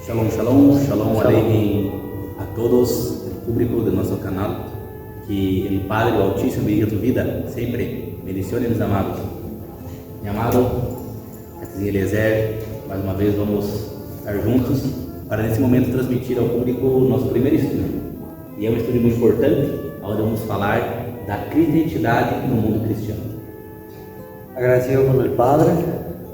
Shalom, shalom, shalom aleichem a todos, el público de nuestro canal. Que el Padre do Altíssimo bendiga tu vida sempre. Mencione, meus amados. Meu amado, aqui Eliezer, mais uma vez vamos estar juntos para nesse momento transmitir ao público o nosso primeiro estudo. E é um estudo muito importante, onde vamos falar da crise de identidade no mundo cristiano. Agradecido con el Padre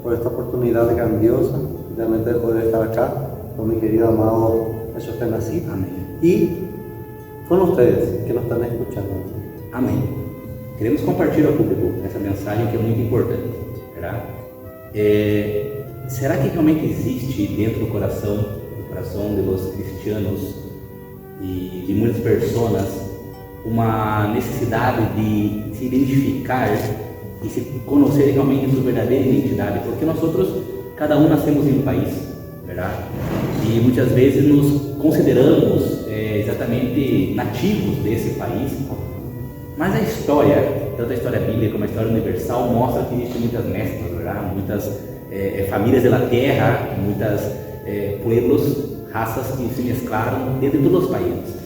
por esta oportunidad grandiosa, realmente de poder estar acá con mi querido amado Jesús Penasí. Amém. Y con ustedes que nos están escuchando. Amém. Queremos compartilhar ao público essa mensagem que é muito importante, será? Será que realmente existe dentro do coração dos cristianos e de muitas pessoas uma necessidade de se identificar e se conhecer realmente sua verdadeira identidade? Porque nós outros, cada um nascemos em um país, verdade? E muitas vezes nos consideramos exatamente nativos desse país, mas a história, tanto a história bíblica como a história universal, mostra que existem muitas mesclas, verdade? Muitas famílias da terra, muitos pueblos, raças que se mesclaram dentro de todos os países.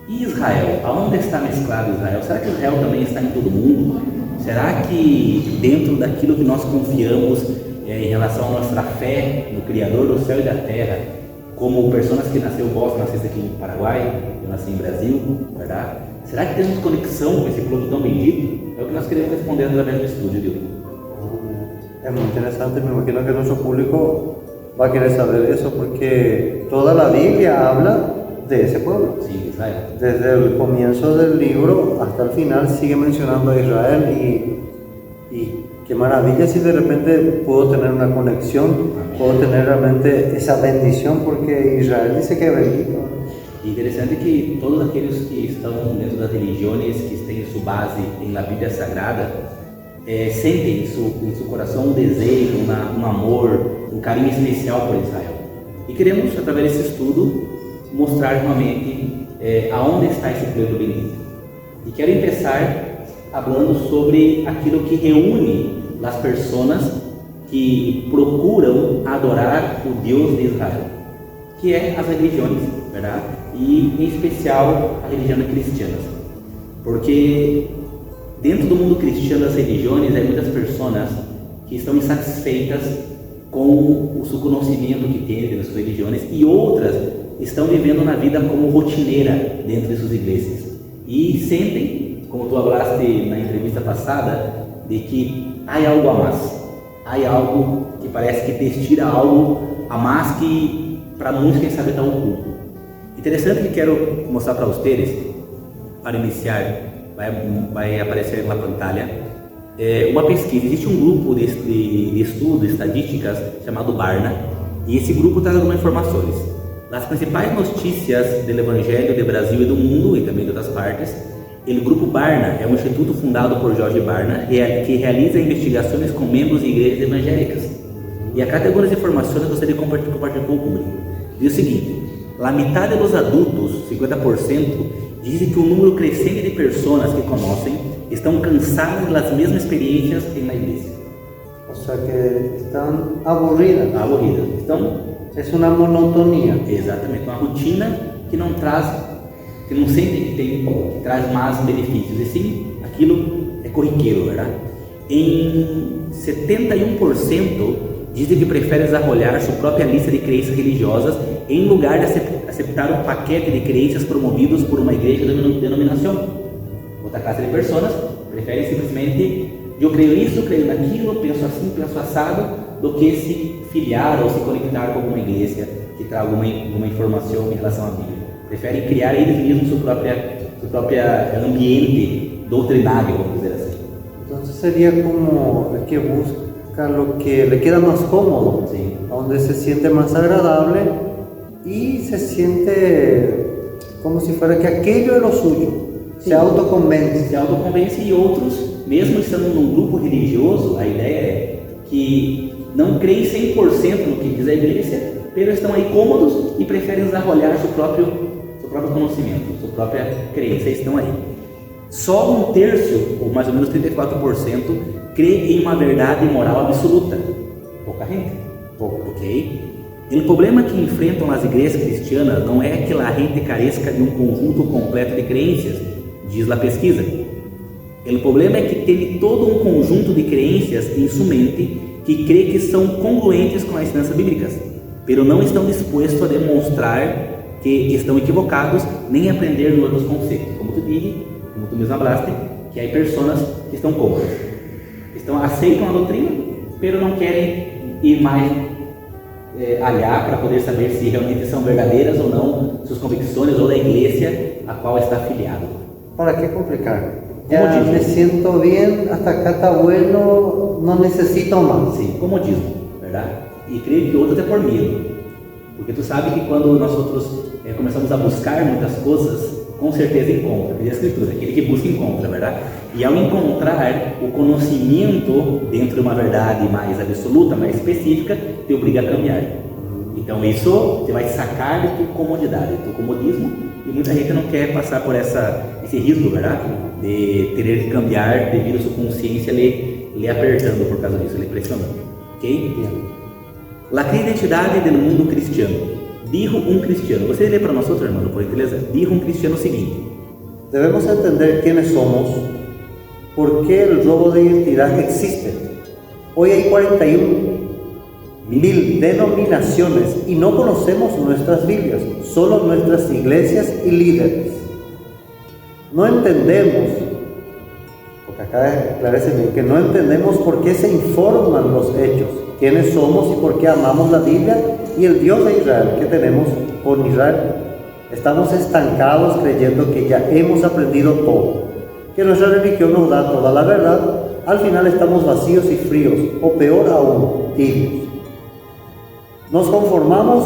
E Israel? Aonde está mesclado Israel? Será que Israel também está em todo mundo? Será que dentro daquilo que nós confiamos em relação à nossa fé no Criador do céu e da terra, como pessoas que nasceu vós, nasceste aqui no Paraguai, eu nasci em Brasil, verdade? Será que temos conexão com esse povo tão bendito? É o que nós queremos responder através do estudo de hoje. Es muy interesante, me imagino que nuestro público va a querer saber eso porque toda la Biblia habla de ese pueblo. Sí, Israel. Desde el comienzo del libro hasta el final sigue mencionando a Israel y qué maravilla si de repente puedo tener una conexión, puedo tener realmente esa bendición porque Israel dice que es bendito. E interessante que todos aqueles que estão dentro das religiões que têm sua base na Bíblia Sagrada sentem em seu coração um desejo, um amor, um carinho especial por Israel. E queremos, através desse estudo, mostrar realmente aonde está esse povo bendito. E quero começar falando sobre aquilo que reúne as pessoas que procuram adorar o Deus de Israel, que é as religiões, verdade? E em especial a religião cristã, porque dentro do mundo cristiano das religiões há muitas pessoas que estão insatisfeitas com o seu conhecimento que tem das suas religiões e outras estão vivendo na vida como rotineira dentro de suas igrejas e sentem, como tu falaste na entrevista passada, de que há algo a mais, há algo que parece que te tira algo a mais que para muitos quem sabe está oculto. Interessante que quero mostrar para vocês, para iniciar, vai aparecer na pantalla, uma pesquisa. Existe um grupo de estudos, estadísticas, chamado Barna, e esse grupo está dando informações. As principais notícias do Evangelho do Brasil e do mundo, e também de outras partes. O grupo Barna é um instituto fundado por Jorge Barna, que realiza investigações com membros de igrejas evangélicas. E acá tem algumas informações que eu gostaria de compartilhar com o público. Diz o seguinte: a metade dos adultos, 50%, dizem que o número crescente de pessoas que conhecem estão cansadas das mesmas experiências na igreja. O sea que están aburridas. Então, es una monotonía. Exatamente, uma rotina que não sentem que traz mais benefícios, e sim, aquilo é corriqueiro, verdade? Em 71% dizem que preferem desarrollar sua própria lista de crenças religiosas em lugar de aceitar um paquete de crenças promovidos por uma igreja de denominação. Outra classe de pessoas preferem simplesmente: eu creio isso, creio naquilo, penso assim, penso assado, do que se filiar ou se conectar com alguma igreja que traga alguma informação em relação à Bíblia. Preferem criar eles mesmos seu próprio ambiente doutrinário, vamos dizer assim. Entonces sería como el que busca lo que le queda más cómodo, Sí. donde se siente más agradable y se siente como si fuera que aquello es lo suyo. Sí. Se autoconvence. Se autoconvence, e outros, mesmo estando num grupo religioso, a ideia é que não creem 100% no que diz a igreja, mas estão aí cômodos e preferem desarrollar seu próprio conhecimento, sua própria crença, estão aí. Só um terço, ou mais ou menos 34%, crê em uma verdade moral absoluta. Pouca gente, ok? O problema que enfrentam as igrejas cristianas não é que a gente carezca de um conjunto completo de crenças, diz a pesquisa. O problema é que tem todo um conjunto de crenças em sua mente que crê que são congruentes com as ensinanças bíblicas, pero não estão dispostos a demonstrar que estão equivocados nem aprender outros conceitos. Como tu disse, como tu mesmo falaste, que há pessoas que estão contra, aceitam a doutrina, pero não querem ir mais olhar para poder saber se realmente são verdadeiras ou não suas convicções ou da igreja a qual está afiliado. ¿Para qué complicar? Ya me siento bien, hasta acá está bueno, no necesito más. Sim, comodismo, verdade? E creio que outros é por medo, porque tu sabe que quando nós começamos a buscar muitas coisas, com certeza encontra, diz a Escritura, aquele que busca encontra, verdade? E ao encontrar o conhecimento dentro de uma verdade mais absoluta, mais específica, te obriga a caminhar. Então isso você vai sacar de tua comodidade, do teu comodismo, e muita gente não quer passar por esse risco, verdade? De ter que cambiar devido a sua consciência lhe apertando por causa disso, lhe pressionando. Ok? La identidade do mundo cristiano. Dijo um cristiano. Você lê para nós outro, irmão, por gentileza. Dijo um cristiano o seguinte: debemos entender quiénes somos, por qué el robo de identidad existe. Hoy hay 41,000 denominaciones y no conocemos nuestras Biblias, solo nuestras iglesias y líderes. No entendemos, porque acá esclarece bien, que no entendemos por qué se informan los hechos, quiénes somos y por qué amamos la Biblia y el Dios de Israel que tenemos con Israel. Estamos estancados creyendo que ya hemos aprendido todo, que nuestra religión nos da toda la verdad. Al final estamos vacíos y fríos, o peor aún, tibios. Nos conformamos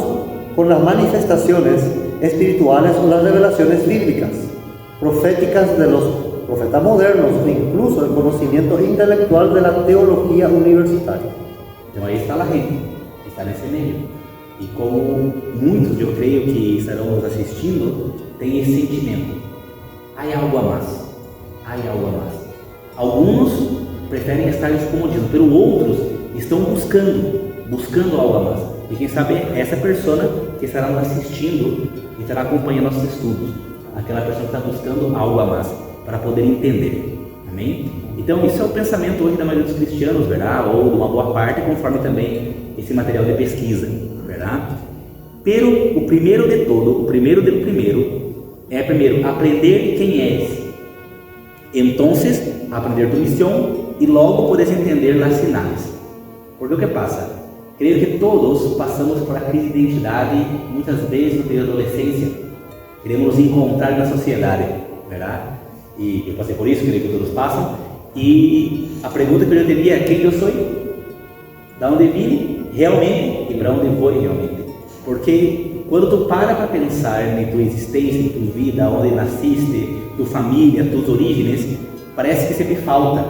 con las manifestaciones espirituales o las revelaciones bíblicas, proféticas de los profetas modernos, o incluso el conocimiento intelectual de la teología universitaria. Então aí está a gente, está nesse meio. E como muitos, eu creio que estarão nos assistindo, tem esse sentimento. Há algo a mais. Há algo a mais. Alguns preferem estar no comodismo, pero outros estão buscando algo a mais. E quem sabe essa pessoa que estará nos assistindo e estará acompanhando nossos estudos, aquela pessoa que está buscando algo a mais para poder entender. Amém? Então isso é o pensamento hoje da maioria dos cristianos, verdade? Ou de uma boa parte, conforme também esse material de pesquisa, verdade? Pero o primeiro de todo, o primeiro do primeiro, é primeiro aprender quem és. Entonces, aprender tu missão e logo podes entender as sinais. Porque o que passa? Creio que todos passamos por a crise de identidade, muitas vezes no período da adolescência. Queremos nos encontrar na sociedade, verdade? E eu passei por isso, creio que todos passam. E a pergunta que eu teria é: quem eu sou? Da onde vim realmente e para onde vou realmente? Porque quando tu para pensar em tua existência, em tua vida, onde nasciste, tua família, tuas origens, parece que sempre falta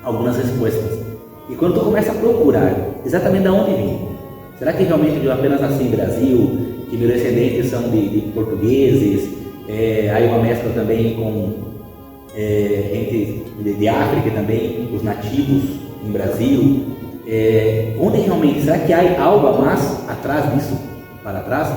algumas respostas. E quando tu começa a procurar exatamente de onde vim, será que realmente eu apenas nasci em Brasil, que meus descendentes são de portugueses, aí uma mescla também com gente de África também, os nativos em Brasil, onde realmente, será que há algo a mais atrás disso, para trás?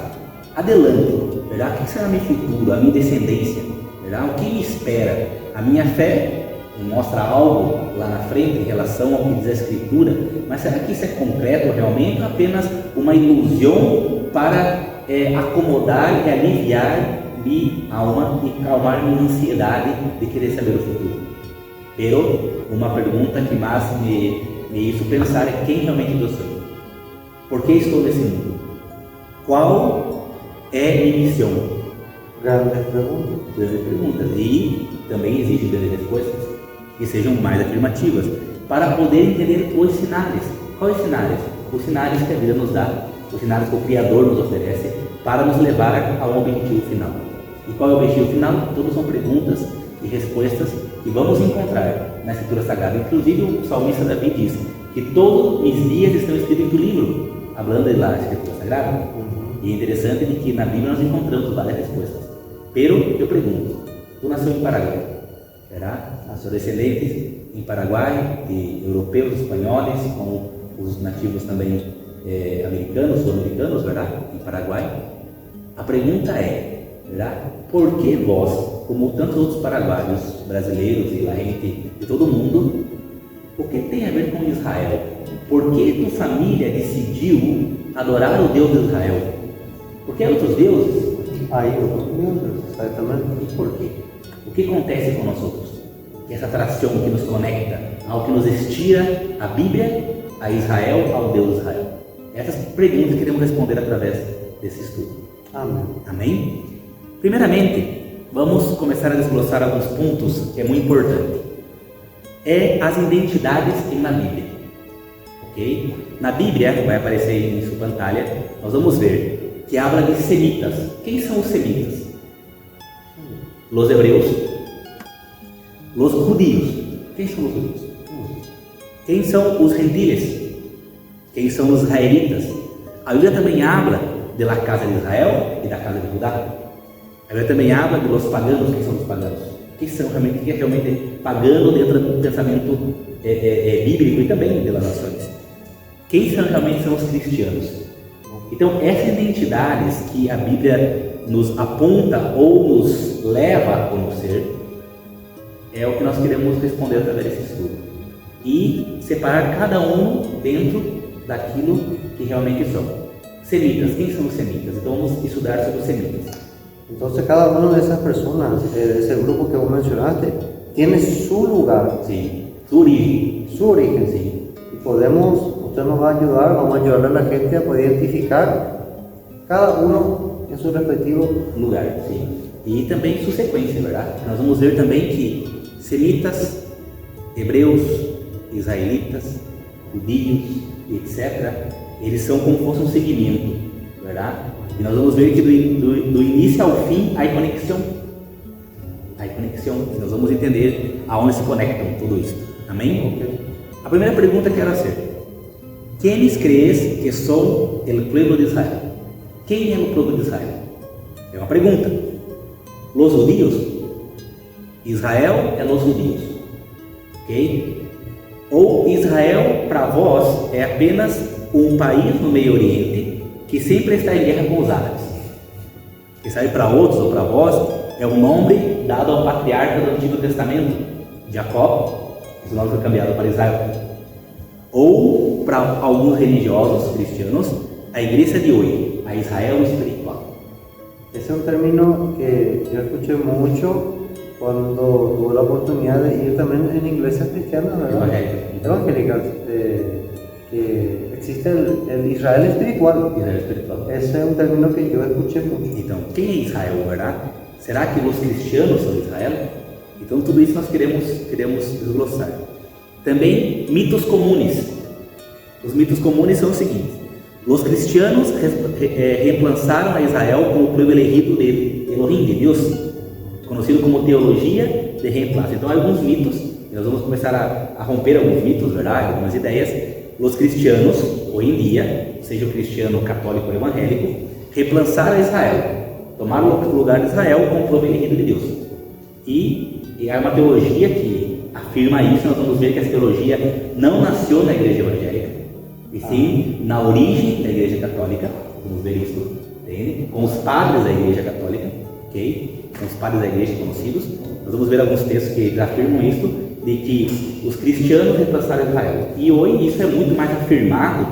Adelante, verdade? O que será meu futuro, a minha descendência, verdade? O que me espera? A minha fé mostra algo lá na frente em relação ao que diz a Escritura, mas será que isso é concreto realmente ou apenas uma ilusão para acomodar e aliviar minha alma e calmar minha ansiedade de querer saber o futuro? Pero uma pergunta que mais me hizo pensar é: quem realmente eu sou? Por que estou nesse mundo? Qual é minha missão? Grandes perguntas. Grandes perguntas. E também exigem grandes respostas que sejam mais afirmativas para poder entender os sinais. Quais sinais? Os sinais que a vida nos dá, os sinais que o Criador nos oferece para nos levar ao objetivo final. E qual é o objetivo final? Todos são perguntas e respostas que vamos encontrar na Escritura Sagrada. Inclusive o salmista Davi diz que todos os dias estão escritos no livro, falando lá da Escritura Sagrada. E é interessante de que na Bíblia nós encontramos várias respostas. Pero eu pergunto: tu nasceu em Paraguai, será? As suas descendentes em Paraguai, de europeus, espanhóis, com os nativos também americanos, sul-americanos, verdade? Em Paraguai. A pergunta é, verdade? Por que vós, como tantos outros paraguaios, brasileiros e la gente de todo mundo, o que tem a ver com Israel? Por que tua família decidiu adorar o Deus de Israel? Por que outros deuses? Hay otros dioses, exactamente. E por quê? O que acontece com nós outros? Essa atração que nos conecta, ao que nos estira a Bíblia, a Israel, ao Deus de Israel. Essas perguntas queremos responder através desse estudo. Amén. Amém? Primeiramente, vamos começar a desglossar alguns pontos que é muito importante. As identidades na Bíblia. Ok? Na Bíblia, vai aparecer em sua pantalla, nós vamos ver que habla de semitas. Quem são os semitas? Los hebreus. Los judíos. Quem são os judíos? Quem são os gentiles? Quem são os israelitas? A Bíblia também habla de la casa de Israel e da casa de Judá. A Bíblia também habla de los paganos. Quem são os paganos? Que é realmente pagano dentro do pensamento bíblico e também das nações. Quem realmente são os cristianos? Então, essas identidades que a Bíblia nos aponta ou nos leva a conhecer é o que nós queremos responder através desse estudo e separar cada um dentro daquilo que realmente são. Semitas, quem são os semitas? Então vamos estudar sobre os semitas. Entonces cada una de esas personas, de ese grupo que vos mencionaste, tiene su lugar, Sim, su origen. sí. Y usted nos va a ayudar, vamos a ayudarle a la gente a poder identificar cada uno en su respectivo lugar, sim. E também sua sequência, verdade? Nós vamos ver também que semitas, hebreus, israelitas, judíos, etc., eles são como se fosse um segmento, verdade? E nós vamos ver que do início ao fim há conexão. E nós vamos entender aonde se conectam tudo isso. Amém? Okay. A primeira pergunta que era ser: quem crees que são o povo de Israel? Quem é o povo de Israel? É uma pergunta. Los judíos? Israel é los judíos. Ok? Ou Israel para vós é apenas um país no Meio Oriente que sempre está em guerra com os árabes. Israel para outros ou para vós é um nome dado ao patriarca do Antigo Testamento, Jacó, esse nome foi cambiado para Israel. Ou para alguns religiosos cristianos, a igreja de hoje, a Israel espiritual. Ese es un término que yo escuché mucho cuando tuve la oportunidad de ir también en iglesias cristianas, ¿verdad? Evangélicas, que existe el Israel espiritual. Israel espiritual. Ese es un término que yo escuché mucho. Então, quem é Israel, verdade? Será que os cristianos são Israel? Então, tudo isso nós queremos desglossar. Também mitos comuns. Os mitos comuns são os seguintes: os cristianos reemplaçaram a Israel como o povo elegido de Elohim, de Deus, conhecido como teologia de reemplaço. Então, há alguns mitos, nós vamos começar a romper alguns mitos, verdade? Algumas ideias. Os cristianos, hoje em dia, seja o cristiano católico ou evangélico, reemplaçaram Israel, tomaram o lugar de Israel como o povo elegido de Deus. E há uma teologia que afirma isso. Nós vamos ver que essa teologia não nasceu na igreja evangélica, e sim na origem da igreja católica. Vamos ver isso, entende? Com os padres da igreja católica, ok? Com os padres da igreja conhecidos. Nós vamos ver alguns textos que afirmam isso, de que os cristianos reemplaçaram Israel. E hoje isso é muito mais afirmado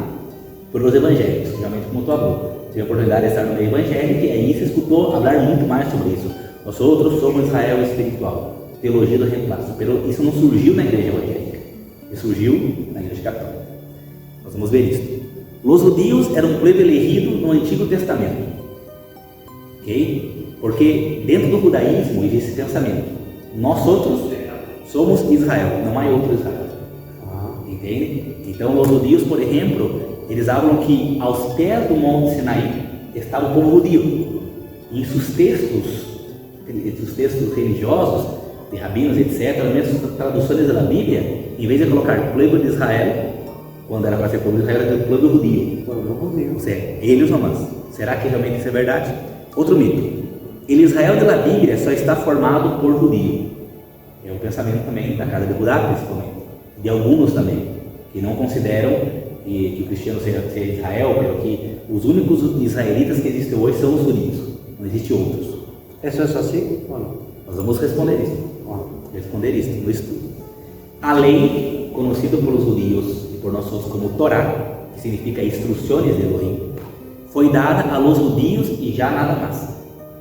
por os evangélicos, realmente como tu falou. Tive a oportunidade de estar no meio evangélico e aí se escutou falar muito mais sobre isso. Nós outros somos Israel espiritual, teologia do reemplaço. Mas isso não surgiu na igreja evangélica, isso surgiu na igreja católica. Nós vamos ver isso. Os judeus eram um povo elegido no Antigo Testamento, ok? Porque dentro do judaísmo existe esse pensamento: nós outros somos Israel, não há outro Israel. Entende? Então, os judeus, por exemplo, eles falam que aos pés do Monte Sinaí estava o povo judeu. E os textos religiosos, de rabinos, etc., mesmo as traduções da Bíblia, em vez de colocar povo de Israel, quando era para ser povo de Israel, era o povo judeu. Ou seja, eles nomás. Será que realmente isso é verdade? Outro mito: o Israel da Bíblia só está formado por judeu. É um pensamento também da casa de Judá, principalmente, de alguns também, que não consideram que o cristiano seja Israel, pero que os únicos israelitas que existem hoje são os judeus, não existem outros. ¿Eso es así o no? Nós vamos responder isso no estudo. A lei, conhecida pelos judeus e por nós como Torá, que significa instruções de Elohim, foi dada aos judeus e já nada mais.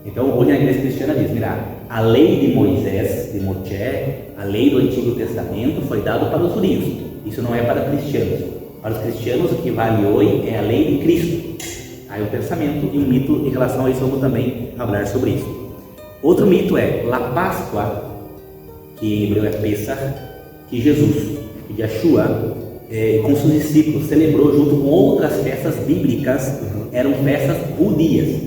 Então, hoje a igreja cristiana diz, mira, a lei de Moisés, de Moisés, a lei do Antigo Testamento foi dada para os judeus. Isso não é para cristianos. Para os cristianos, o que vale hoje é a lei de Cristo. Aí um pensamento e um mito em relação a isso, vamos também falar sobre isso. Outro mito é a Páscoa, que em hebreu é Pesach, que Jesus, que Yeshua, com seus discípulos, celebrou junto com outras festas bíblicas, eram festas judias.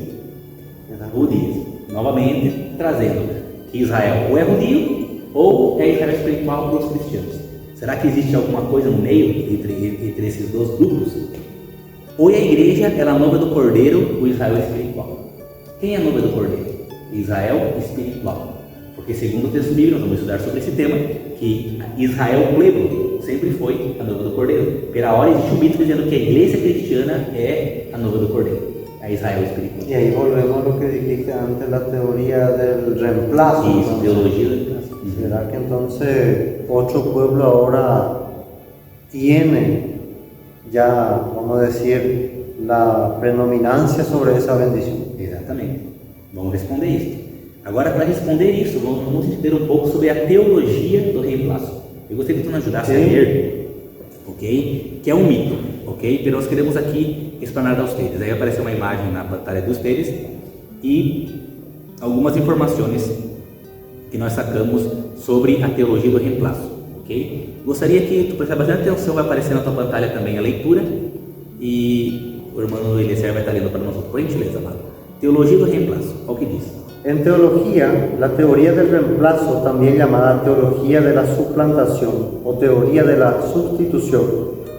Novamente trazendo que Israel ou é judio ou é Israel espiritual para os cristianos. Será que existe alguma coisa no meio entre esses dois grupos? Ou a igreja é a noiva do Cordeiro, o Israel espiritual? Quem é a noiva do Cordeiro? Israel espiritual. Porque segundo o texto bíblico, nós vamos estudar sobre esse tema, que Israel plebo sempre foi a noiva do Cordeiro. Pela hora existe um mito dizendo que a igreja cristiana é a noiva do Cordeiro. A Israel espiritual. Y ahí volvemos a lo que dijiste antes, la teoría del reemplazo. Sí, teología del reemplazo. ¿Será que entonces otro pueblo ahora tiene ya, vamos a decir, la predominancia sobre esa bendición? Exatamente. Vamos responder isso. Agora, para responder isso, vamos entender um pouco sobre a teologia do reemplaço. Eu gostaria que tu nos ajudasse a ler, ok? Que é um mito, ok? Mas nós queremos aqui explanar a vocês. Aí apareceu uma imagem na pantalla de vocês e algumas informações que nós sacamos sobre a teologia do reemplaço, ok? Gostaria que tu prestasse bastante atenção, vai aparecer na tua pantalla também a leitura e o irmão Eliezer vai estar lendo para nós, por gentileza, amado. Teologia do reemplazo, ¿o qué dice? En teología, la teoría del reemplazo, también llamada teología de la suplantación o teoría de la sustitución,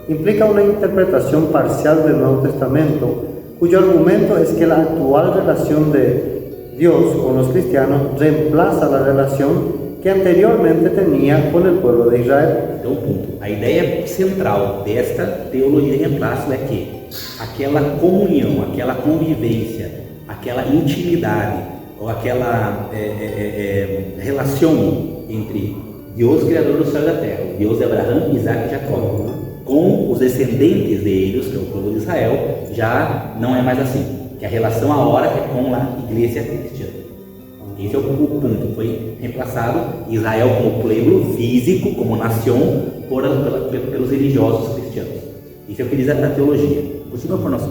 implica una interpretación parcial del Nuevo Testamento, cuyo argumento es que la actual relación de Dios con los cristianos reemplaza la relación que anteriormente tenía con el pueblo de Israel. Então, ponto. A ideia central desta teologia de reemplaço é que aquela comunhão, aquela convivência, aquela intimidade ou aquela relação entre Deus, Criador do céu e da terra, Deus de Abraão, Isaac e Jacó, com os descendentes deles, que é o povo de Israel, já não é mais assim. Que a relação agora é com a igreja cristiana. Esse é o ponto. Foi reemplaçado Israel como povo físico, como nação, pelos religiosos cristianos. Isso é o que diz a teologia. Continua para nós,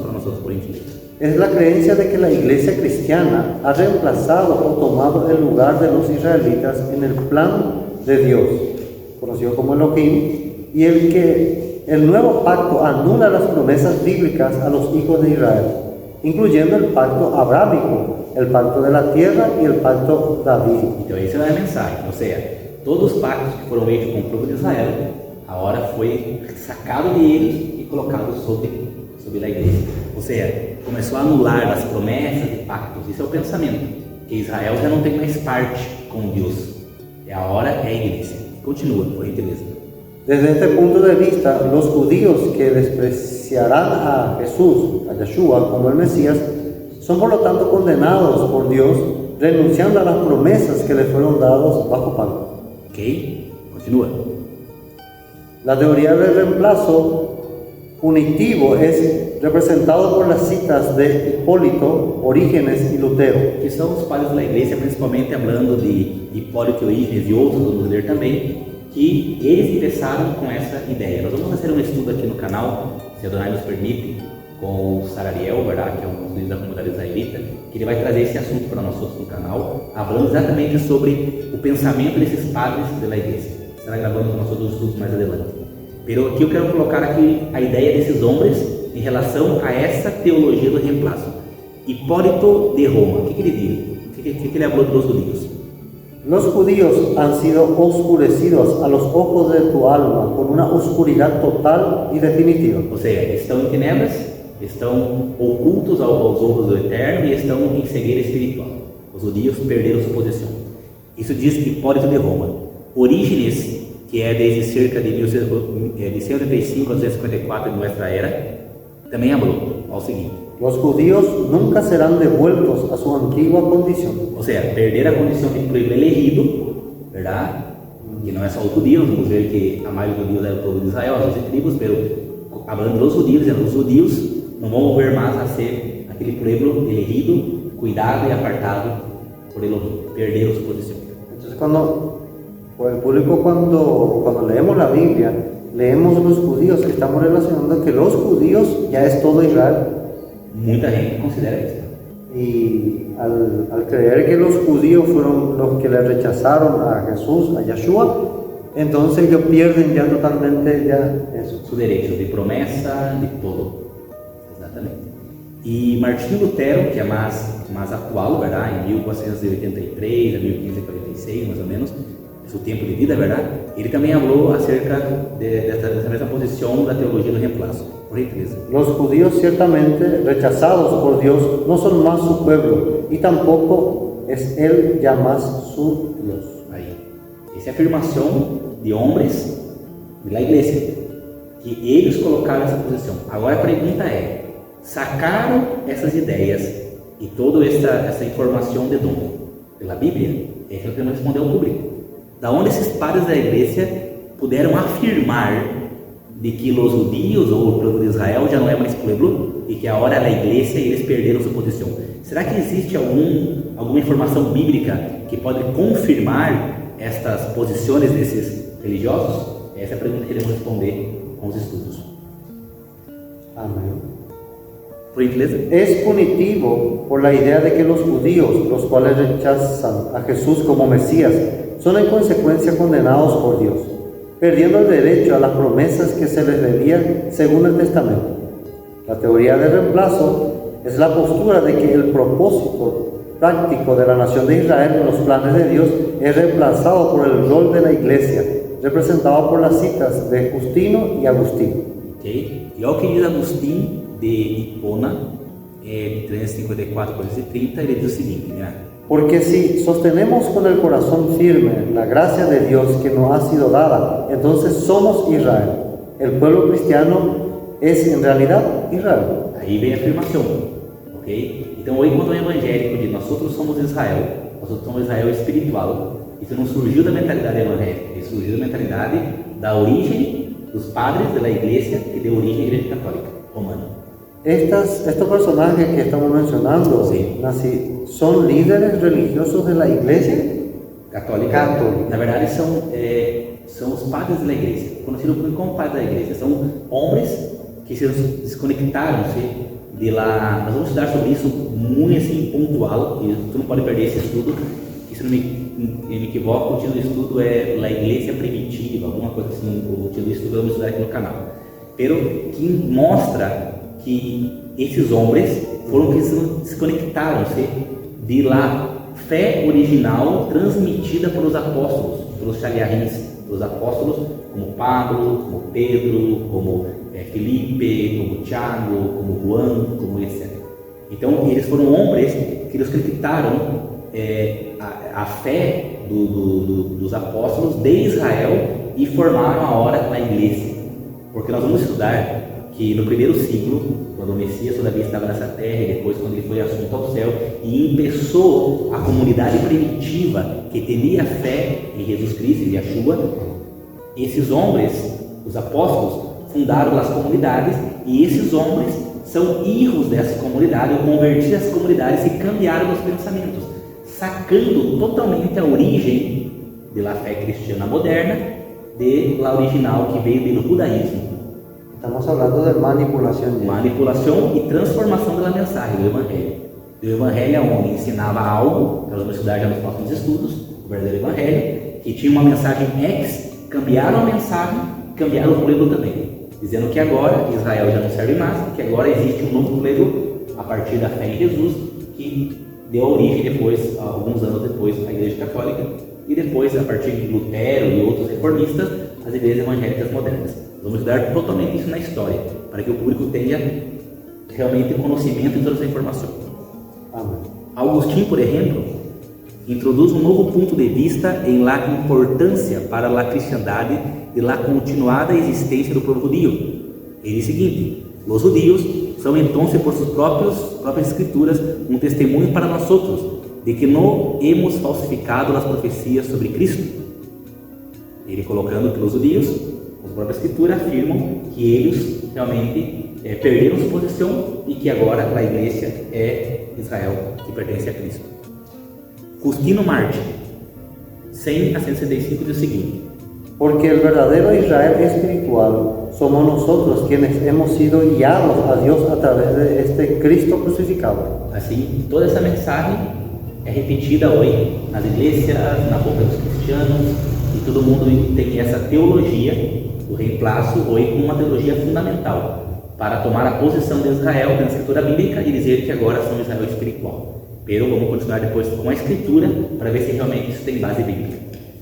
por gentileza. Es la creencia de que la iglesia cristiana ha reemplazado o tomado el lugar de los israelitas en el plan de Dios, conocido como Elohim, y que el nuevo pacto anula las promesas bíblicas a los hijos de Israel, incluyendo el pacto abrámico, el pacto de la tierra y el pacto davídico. Então essa é a mensagem, ou seja, todos os pactos que foram feitos com o povo de Israel, agora foi sacado deles e colocado sobre a igreja. Ou seja, começou a anular as promessas e pactos. Isso é o pensamento, que Israel já não tem mais parte com Deus. E agora é a igreja. Continua, por gentileza. Desde este punto de vista, los judíos que despreciarán a Jesús, a Yeshua, como el Mesías, son por lo tanto condenados por Dios, renunciando a las promesas que les fueron dados bajo pacto. Ok, continua. La teoría del reemplazo punitivo es representado por las citas de Hipólito, Orígenes y Lutero. Que são os padres da igreja, principalmente falando de Hipólito, Orígenes e outros, vamos ler também, que eles começaram com essa ideia. Nós vamos fazer um estudo aqui no canal, se Adonai nos permite, com o Sarariel, verdade, que é um dos da comunidade israelita, que ele vai trazer esse assunto para nós no canal, falando exatamente sobre o pensamento desses padres da igreja. Será gravando com nossos estudos mais adiante. Pero aqui eu quero colocar aqui a ideia desses homens em relação a essa teologia do reemplaço. Hipólito de Roma, o que ele diz? O que ele falou dos judíos? Los judíos han sido oscurecidos a los ojos de tu alma con una oscuridad total y definitiva. Ou seja, estão em tinieblas, estão ocultos aos olhos do Eterno e estão em cegueira espiritual. Os judíos perderam sua posição. Isso diz Hipólito de Roma. Orígenes, que é desde cerca de 185 a 254 de nuestra era, também falou ao seguinte: los judíos nunca serán devueltos a su antigua condición. ou seja, perder a condição de pueblo elegido, verdade? Que não é só os judíos, vamos ver que a maioria dos judíos era o povo de Israel, as 12 tribos, pero hablando dos judíos, os judíos não vão volver mais a ser aquele pueblo elegido, cuidado e apartado por Elohim, perderam su posición. Entonces por el público cuando leemos la Biblia, leemos los judíos, estamos relacionando que los judíos ya es todo Israel. Muita gente considera isso. Y al creer que los judíos fueron los que le rechazaron a Jesús, a Yeshua, entonces ellos pierden ya totalmente ya eso. Su derecho de promessa, de todo. Exatamente. E Martinho Lutero, que é mais atual, verdade? Em 1483 a 1546, mais ou menos, é seu tempo de vida, verdade? Ele também falou acerca dessa mesma posição da teologia do reemplazo. Por gentileza. Los judíos ciertamente rechazados por Dios no son más su pueblo y tampoco es Él ya más su Dios. Aí. Essa é a afirmação de homens da igreja, que eles colocaram essa posição. Agora a pergunta é: sacaram essas ideias e toda essa informação de dom pela Bíblia? É que eu quero responder ao público. Da onde esses padres da igreja puderam afirmar de que os judíos ou o povo de Israel já não é mais pueblo e que agora é a igreja e eles perderam sua posição? Será que existe alguma informação bíblica que pode confirmar estas posições desses religiosos? Essa é a pergunta que queremos responder com os estudos. Amén. Por gentileza. Es punitivo por la idea de que los judíos, los cuales rechazan a Jesús como Mesías, son en consecuencia condenados por Dios, perdiendo el derecho a las promesas que se les debían según el Testamento. La teoría del reemplazo es la postura de que el propósito práctico de la nación de Israel en los planes de Dios es reemplazado por el rol de la iglesia, representado por las citas de Justino y Agustín. Okay. E olha o que diz Agostinho de Hipona, 354, 430, ele diz o seguinte, né? Porque si sostenemos con el corazón firme la gracia de Dios que nos ha sido dada, entonces somos Israel. El pueblo cristiano es en realidad Israel. Aí vem a afirmação, ok? Então hoje quando o evangélico diz nós somos Israel, nós somos Israel espiritual, isso não surgiu da mentalidade evangélica, isso surgiu da mentalidade da origem dos padres da igreja que deu origem à igreja católica romana. Estos personajes que estamos mencionando, sí, ¿son líderes religiosos de la iglesia católica? Na verdade são os padres da igreja, conhecidos como padres da igreja. São homens que se desconectaram-se de lá. Nós vamos estudar sobre isso muito assim pontual, e tu não pode perder esse estudo. E se não me equivoco, o título do estudo é La Iglesia Primitiva, alguma coisa assim. O título do estudo vamos estudar aqui no canal. Pero que mostra que esses homens foram que se desconectaram-se de lá fé original transmitida pelos apóstolos, pelos chaliarins, pelos apóstolos como Pablo, como Pedro, como Felipe, como Tiago, como Juan, como etc. Então eles foram homens que desconectaram a fé dos apóstolos de Israel e formaram a hora a igreja. Porque nós vamos estudar que no primeiro ciclo, quando o Messias todavia estava nessa terra, e depois quando ele foi assunto ao céu, e começou a comunidade primitiva que tinha fé em Jesus Cristo e Yeshua, esses homens, os apóstolos, fundaram as comunidades, e esses homens são filhos dessa comunidade, ou convertidos dessas comunidades e cambiaram os pensamentos, sacando totalmente a origem da fé cristiana moderna de la original que veio do judaísmo. Estamos hablando de manipulación. Manipulação e transformação da mensagem do Evangelho. Do Evangelho onde ensinava algo, que nós vamos estudar já nos próximos estudos, o verdadeiro Evangelho, que tinha uma mensagem ex, cambiaram a mensagem, cambiaram o pueblo também, dizendo que agora Israel já não serve mais, que agora existe um novo pueblo a partir da fé em Jesus, que deu origem depois, alguns anos depois, à Igreja Católica, e depois, a partir de Lutero e outros reformistas, as igrejas evangélicas modernas. Vamos estudar totalmente isso na história, para que o público tenha realmente conhecimento de toda essa informação. Amém. Agostinho, por exemplo, introduz um novo ponto de vista em la importância para a cristandade de la continuada existência do povo judío. Ele diz o seguinte: os judíos são então por suas próprias escrituras um testemunho para nós outros de que não hemos falsificado as profecias sobre Cristo. Ele colocando que os judíos, as próprias escrituras afirmam que eles realmente perderam sua posição e que agora a igreja é Israel, que pertence a Cristo. Justino Martin, 100 a 165, diz o seguinte: porque el verdadero Israel espiritual somos nosotros quienes hemos sido guiados a Dios a través de este Cristo crucificado. Assim, toda essa mensagem é repetida hoje nas igrejas, na boca dos cristianos, e todo mundo tem essa teologia do reemplaço hoje como uma teologia fundamental para tomar a posição de Israel na escritura bíblica e dizer que agora são Israel espiritual. Pero vamos continuar depois com a escritura para ver se realmente isso tem base bíblica.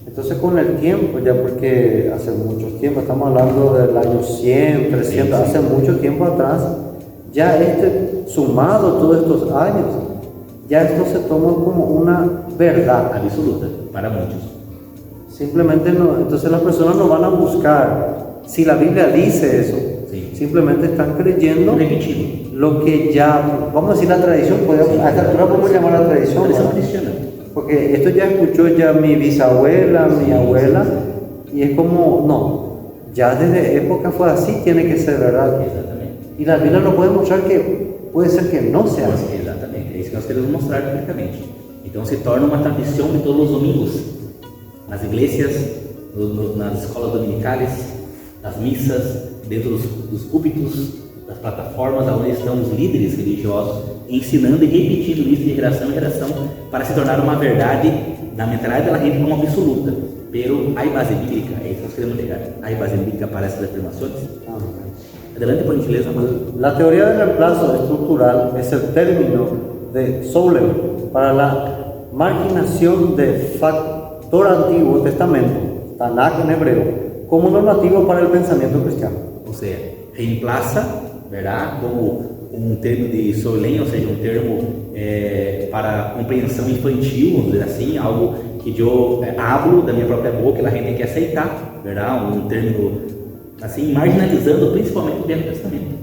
Entonces con el tiempo, ya porque hace mucho tiempo, estamos hablando del año 100, 300, sí. Hace mucho tiempo atrás, ya sumado todos estos años, ya esto se toma como una verdad absoluta para muchos. Simplemente no, entonces las personas no van a buscar si la Biblia dice eso, sí. Simplemente están creyendo lo que ya, vamos a decir la tradición, sí. A esta altura podemos llamar la tradición cristiana. Porque esto ya escuchó ya mi bisabuela, mi abuela, y es como, no, ya desde época fue así, tiene que ser verdad. Exatamente. Y la Biblia nos puede mostrar que puede ser que no sea así. Exatamente, é isso que nós queremos mostrar biblicamente. Então se torna uma tradição de todos os domingos, nas igrejas, nas escolas dominicais, nas missas, dentro dos púlpitos, das plataformas onde estão os líderes religiosos ensinando e repetindo isso de geração em geração para se tornar uma verdade na mentalidade da gente como absoluta. Pero hay base bíblica, é isso que nós queremos chegar. Hay base bíblica para essas afirmações? Adelante, por gentileza, amado. La teoría del reemplazo estructural es el término de Solem para la marginación de factor Antiguo Testamento, Tanakh en hebreo, como normativo para el pensamiento cristiano. Ou seja, reemplaça, verdade, como um termo de solém, ou seja, um termo para compreensão infantil, vamos dizer assim, algo que eu hablo da minha própria boca, a gente tem que aceitar, verdade? Um termo assim, marginalizando principalmente o Velho Testamento,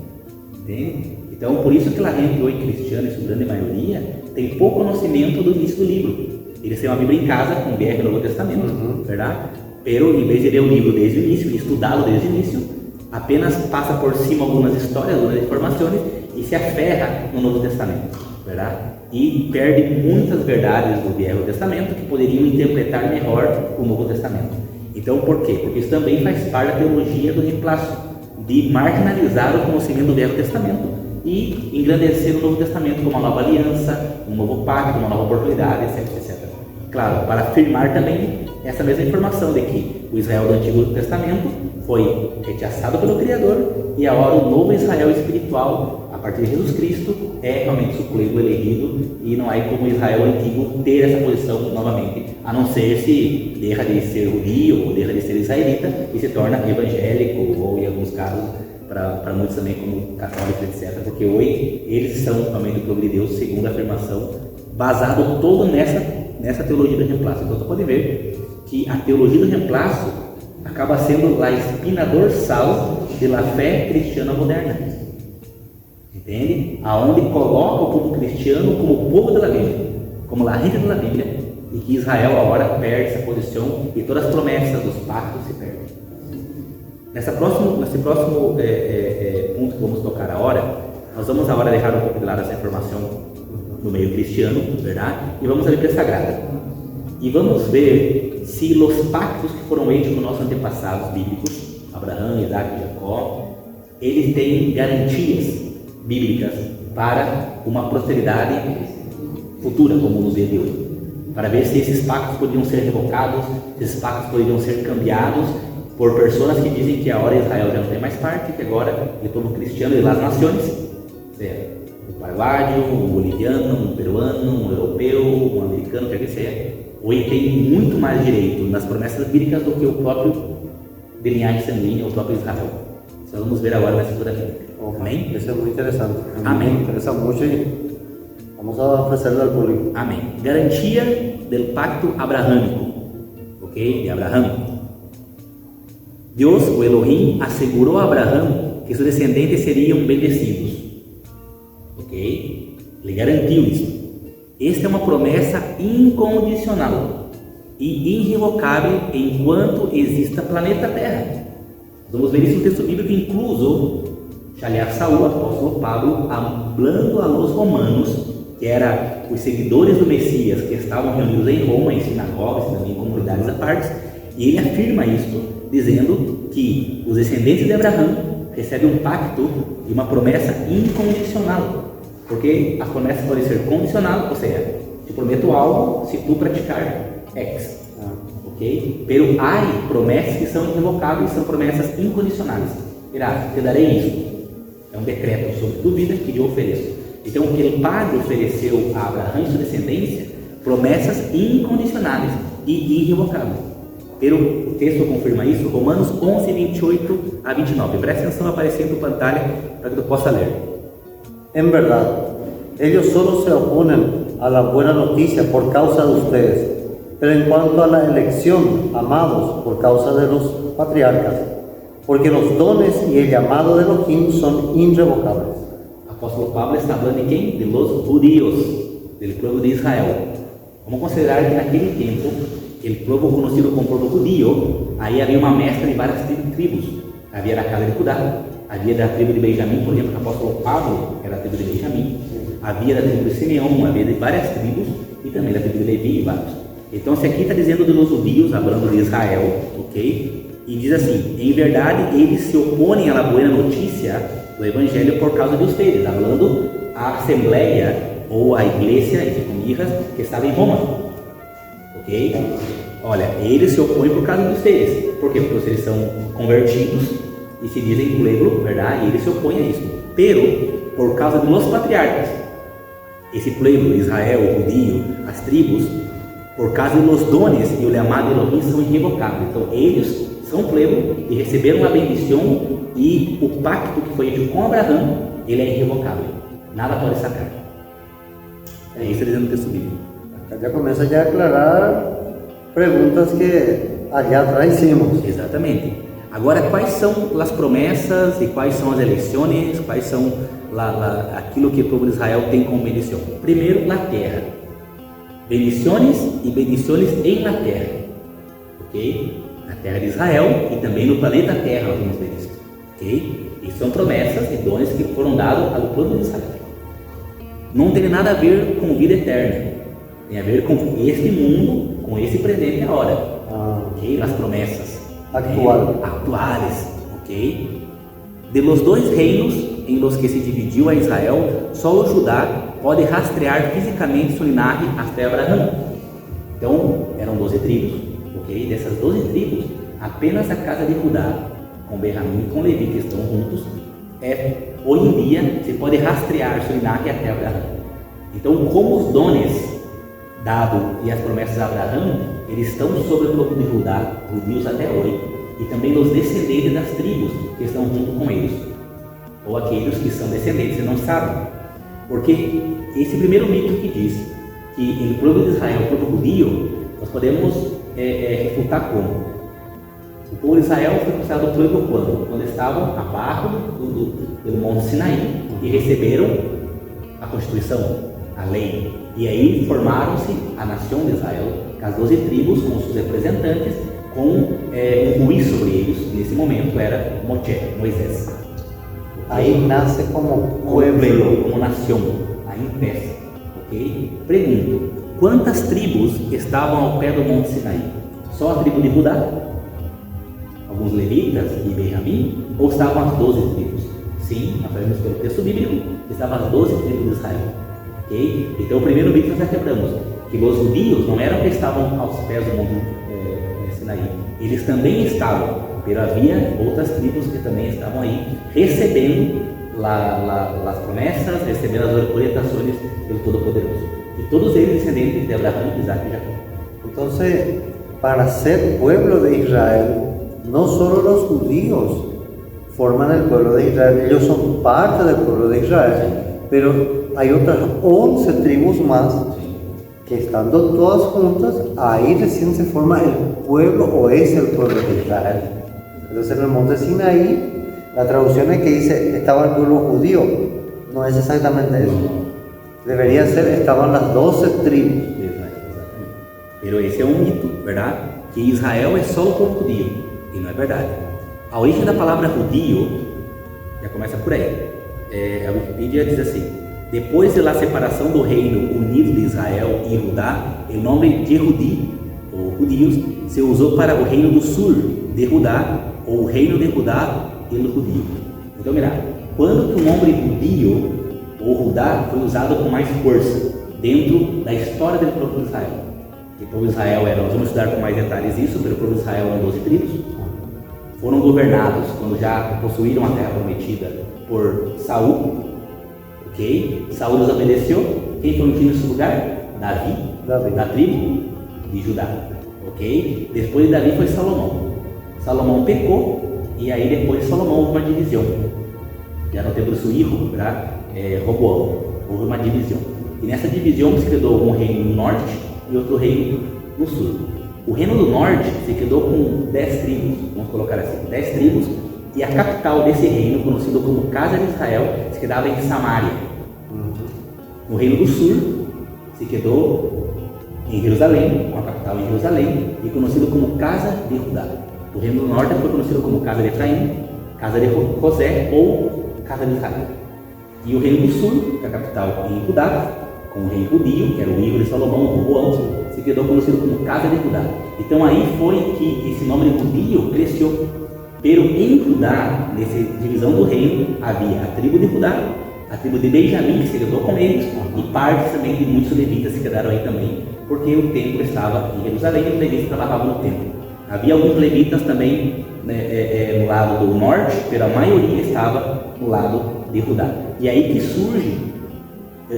entende? Então, por isso que a gente hoje cristiana, em sua grande maioria, tem pouco conhecimento do início do livro. Eles têm uma Bíblia em casa com o Velho e Novo Testamento, verdade? Pero, em vez de ler o livro desde o início, estudá-lo desde o início, apenas passa por cima algumas histórias, algumas informações e se aferra no Novo Testamento, verdade? E perde muitas verdades do Velho Testamento que poderiam interpretar melhor o Novo Testamento. Então, por quê? Porque isso também faz parte da teologia do reemplaço, de marginalizar o conhecimento do Velho Testamento e engrandecer o Novo Testamento como uma nova aliança, um novo pacto, uma nova oportunidade, etc, etc. Claro, para afirmar também essa mesma informação de que o Israel do Antigo Testamento foi rechaçado pelo Criador e agora o novo Israel espiritual, a partir de Jesus Cristo, é realmente o povo elegido e não há como o Israel antigo ter essa posição novamente, a não ser se deixa de ser judeu ou deixa de ser israelita e se torna evangélico ou, em alguns casos, para muitos também como católicos, etc. Porque hoje eles são realmente o povo de Deus, segundo a afirmação, basado todo nessa teologia do reemplaço. Então, você pode ver que a teologia do reemplaço acaba sendo a espina dorsal da fé cristiana moderna, entende? Aonde coloca o povo cristiano como o povo da Bíblia, como a gente da Bíblia, e que Israel agora perde essa posição e todas as promessas dos pactos se perdem. Nesse próximo ponto que vamos tocar agora, nós vamos agora deixar um pouco de lado essa informação no meio cristiano, verdade? E vamos à Bíblia Sagrada. E vamos ver se os pactos que foram feitos com nossos antepassados bíblicos, Abraão, Isaac e Jacó, eles têm garantias bíblicas para uma prosperidade futura, como nos vê de hoje. Para ver se esses pactos poderiam ser revocados, se esses pactos poderiam ser cambiados por pessoas que dizem que agora Israel já não tem mais parte, que agora é povo cristiano e las nações, um paraguaio, um boliviano, um peruano, um europeu, um americano, quer que seja, hoje tem muito mais direito nas promessas bíblicas do que o próprio de linhagem sanguínea, o próprio Israel. Isso vamos ver agora na escritura bíblica. Amém? Isso é muito interessante. Amém. Me interessa muito e vamos a oferecer ao público. Amém. Garantia del pacto abrahámico, ¿ok? De Abraham. Dios o Elohim aseguró a Abraham que sus descendientes serían bendecidos, ¿ok? Le garantiu isso. Esta é uma promessa incondicional e irrevocável enquanto exista planeta Terra. Vamos ver isso no texto bíblico, incluso aliás, Saul, o apóstolo Pablo, hablando a los romanos, que eram os seguidores do Messias, que estavam reunidos em Roma, em sinagogas, também em comunidades à parte, e ele afirma isto, dizendo que os descendentes de Abraão recebem um pacto e uma promessa incondicional, porque as promessas podem ser condicionais, ou seja, te prometo algo se tu praticar X, ok? Pero há promessas que são irrevocáveis, são promessas incondicionais. Verá, te darei isso. É um decreto sobre tua vida que eu ofereço. Então, o Pai ofereceu a Abraão e sua descendência promessas incondicionais e irrevocáveis. Pero o texto confirma isso, Romanos 11, 28 a 29. Presta atenção, aparecendo na pantalla para que tu possa ler. En verdad, ellos solo se oponen a la buena noticia por causa de ustedes, pero en cuanto a la elección, amados por causa de los patriarcas, porque los dones y el llamado de Elohim son irrevocables. Apóstolo Pablo está hablando de quem? De los judíos, del pueblo de Israel. Vamos considerar que naquele tempo, o povo conhecido como povo judío, aí havia uma mescla de várias tribos. Havia da casa de Judá, havia da tribo de Benjamim, por exemplo, o apóstolo Pablo era da tribo de Benjamim, havia da tribo de Simeão, havia de várias tribos, e também da tribo de Levi e vários. Então, se aqui está dizendo de los judíos, falando de Israel, ok? E diz assim, em verdade, eles se opõem à boa notícia do Evangelho por causa de vocês, falando a assembleia ou a igreja, entre comillas, que estava em Roma, ok? Olha, eles se opõem por causa de vocês, por quê? Porque vocês são convertidos e se dizem pueblo, verdade? E eles se opõem a isso, pero por causa de los patriarcas, esse pueblo, Israel, o judío, as tribos, por causa dos dones e o chamado Elohim são irrevocáveis. Então, eles são pueblo e receberam a bendição e o pacto que foi feito com Abraão, ele é irrevocável. Nada pode sacar. É isso dizendo o texto bíblico. Acá ya comienza a aclarar perguntas que allá atrás hicimos. Exatamente. Agora, quais são as promessas e quais são as eleições, quais são aquilo que o povo de Israel tem como bendição? Primeiro, na terra. Bendições e bendições em la terra, ok? Na terra de Israel e também no planeta Terra nós vamos ver isso, ok? E são promessas e dones que foram dados ao povo de Israel. Não tem nada a ver com vida eterna, tem a ver com este mundo, com esse presente agora, ok? As promessas atuais, ok? De los dois reinos em los que se dividiu a Israel, só o Judá pode rastrear fisicamente sua linhagem até Abraão. Então, eram 12 tribos, ok? Dessas 12 tribos, apenas a casa de Judá, com Benjamim e com Levi, que estão juntos, hoje em dia, se pode rastrear sua linhagem até Abraão. Então, como os dones dados e as promessas de Abraão, eles estão sobre o povo de Judá, judeus até hoje, e também os descendentes das tribos que estão junto com eles, ou aqueles que são descendentes e não sabem. Porque esse primeiro mito que diz que o povo de Israel, o povo judío, nós podemos refutar como? O povo de Israel foi considerado povo quando? Quando estavam abaixo do Monte Sinaí e receberam a Constituição, a lei. E aí formaram-se a nação de Israel, com as 12 tribos, com seus representantes, com um juiz sobre eles. Nesse momento era Moisés. Aí nasce como pueblo, como nação, aí empieza, ok? Pergunto, quantas tribos estavam ao pé do Monte Sinaí? Só a tribo de Judá? Alguns levitas e Benjamim? Ou estavam as 12 tribos? Sim, nós sabemos pelo texto bíblico que estavam as 12 tribos de Israel, ok? Então o primeiro mito nós já quebramos, que os judeus não eram que estavam aos pés do Monte Sinaí, eles também estavam. Pero havia outras tribos que também estavam aí recebendo as promessas, recebendo as orientações do Todo-Poderoso. E todos eles descendentes de Abraão, Isaac e Jacó. Entonces, para ser pueblo de Israel, no solo los judíos forman el pueblo de Israel, ellos son parte del pueblo de Israel, pero hay otras 11 tribus más que estando todas juntas, ahí recién se forma el pueblo o es el pueblo de Israel. Entonces en el monte Sinaí, la traducción es que dice estaba el pueblo judío, no es exactamente eso. Debería ser estaban las 12 tribus. Exatamente. Pero esse é um mito, verdade? Que Israel é só o povo judío, e não é verdade. A origem da palavra judío já começa por aí. A Wikipedia diz assim: depois da separação do reino unido de Israel e Judá, o nome de Judí, ou judíos, se usou para o reino do sul de Judá, ou o reino de Judá e do judío. Então, mira, quando que o nome judío ou Judá foi usado com mais força dentro da história do povo de Israel? O povo de Israel era, nós vamos estudar com mais detalhes isso, pero o povo de Israel eram 12 tribos, foram governados quando já possuíram a terra prometida por Saul, ok? Saul desobedeceu, quem foi ungido nesse lugar? Davi, da tribo de Judá, ok? Depois de Davi foi Salomão. Salomão pecou e aí depois de Salomão houve uma divisão. Já no tempo do seu filho, Roboão, houve uma divisão. E nessa divisão se quedou um reino no norte e outro reino no sul. O reino do norte se quedou com 10 tribos, vamos colocar assim, 10 tribos, e a capital desse reino, conhecido como Casa de Israel, se quedava em Samaria. No reino do sul se quedou em Jerusalém, com a capital em Jerusalém, e conhecido como Casa de Judá. O reino do norte foi conhecido como Casa de Efraim, Casa de José ou Casa de Israel. E o reino do sul, que é a capital em Judá, com o rei judío, que era o filho de Salomão, o Roboão, se quedou conhecido como Casa de Judá. Então aí foi que esse nome de judío cresceu. Pero em Judá, nessa divisão do reino, havia a tribo de Judá, a tribo de Benjamim, que se quedou com eles, e parte também de muitos levitas se quedaram aí também, porque o templo estava em Jerusalém e os levitas trabalhavam no templo. Havia alguns levitas também no lado do norte, mas a maioria estava no lado de Judá. E aí que surge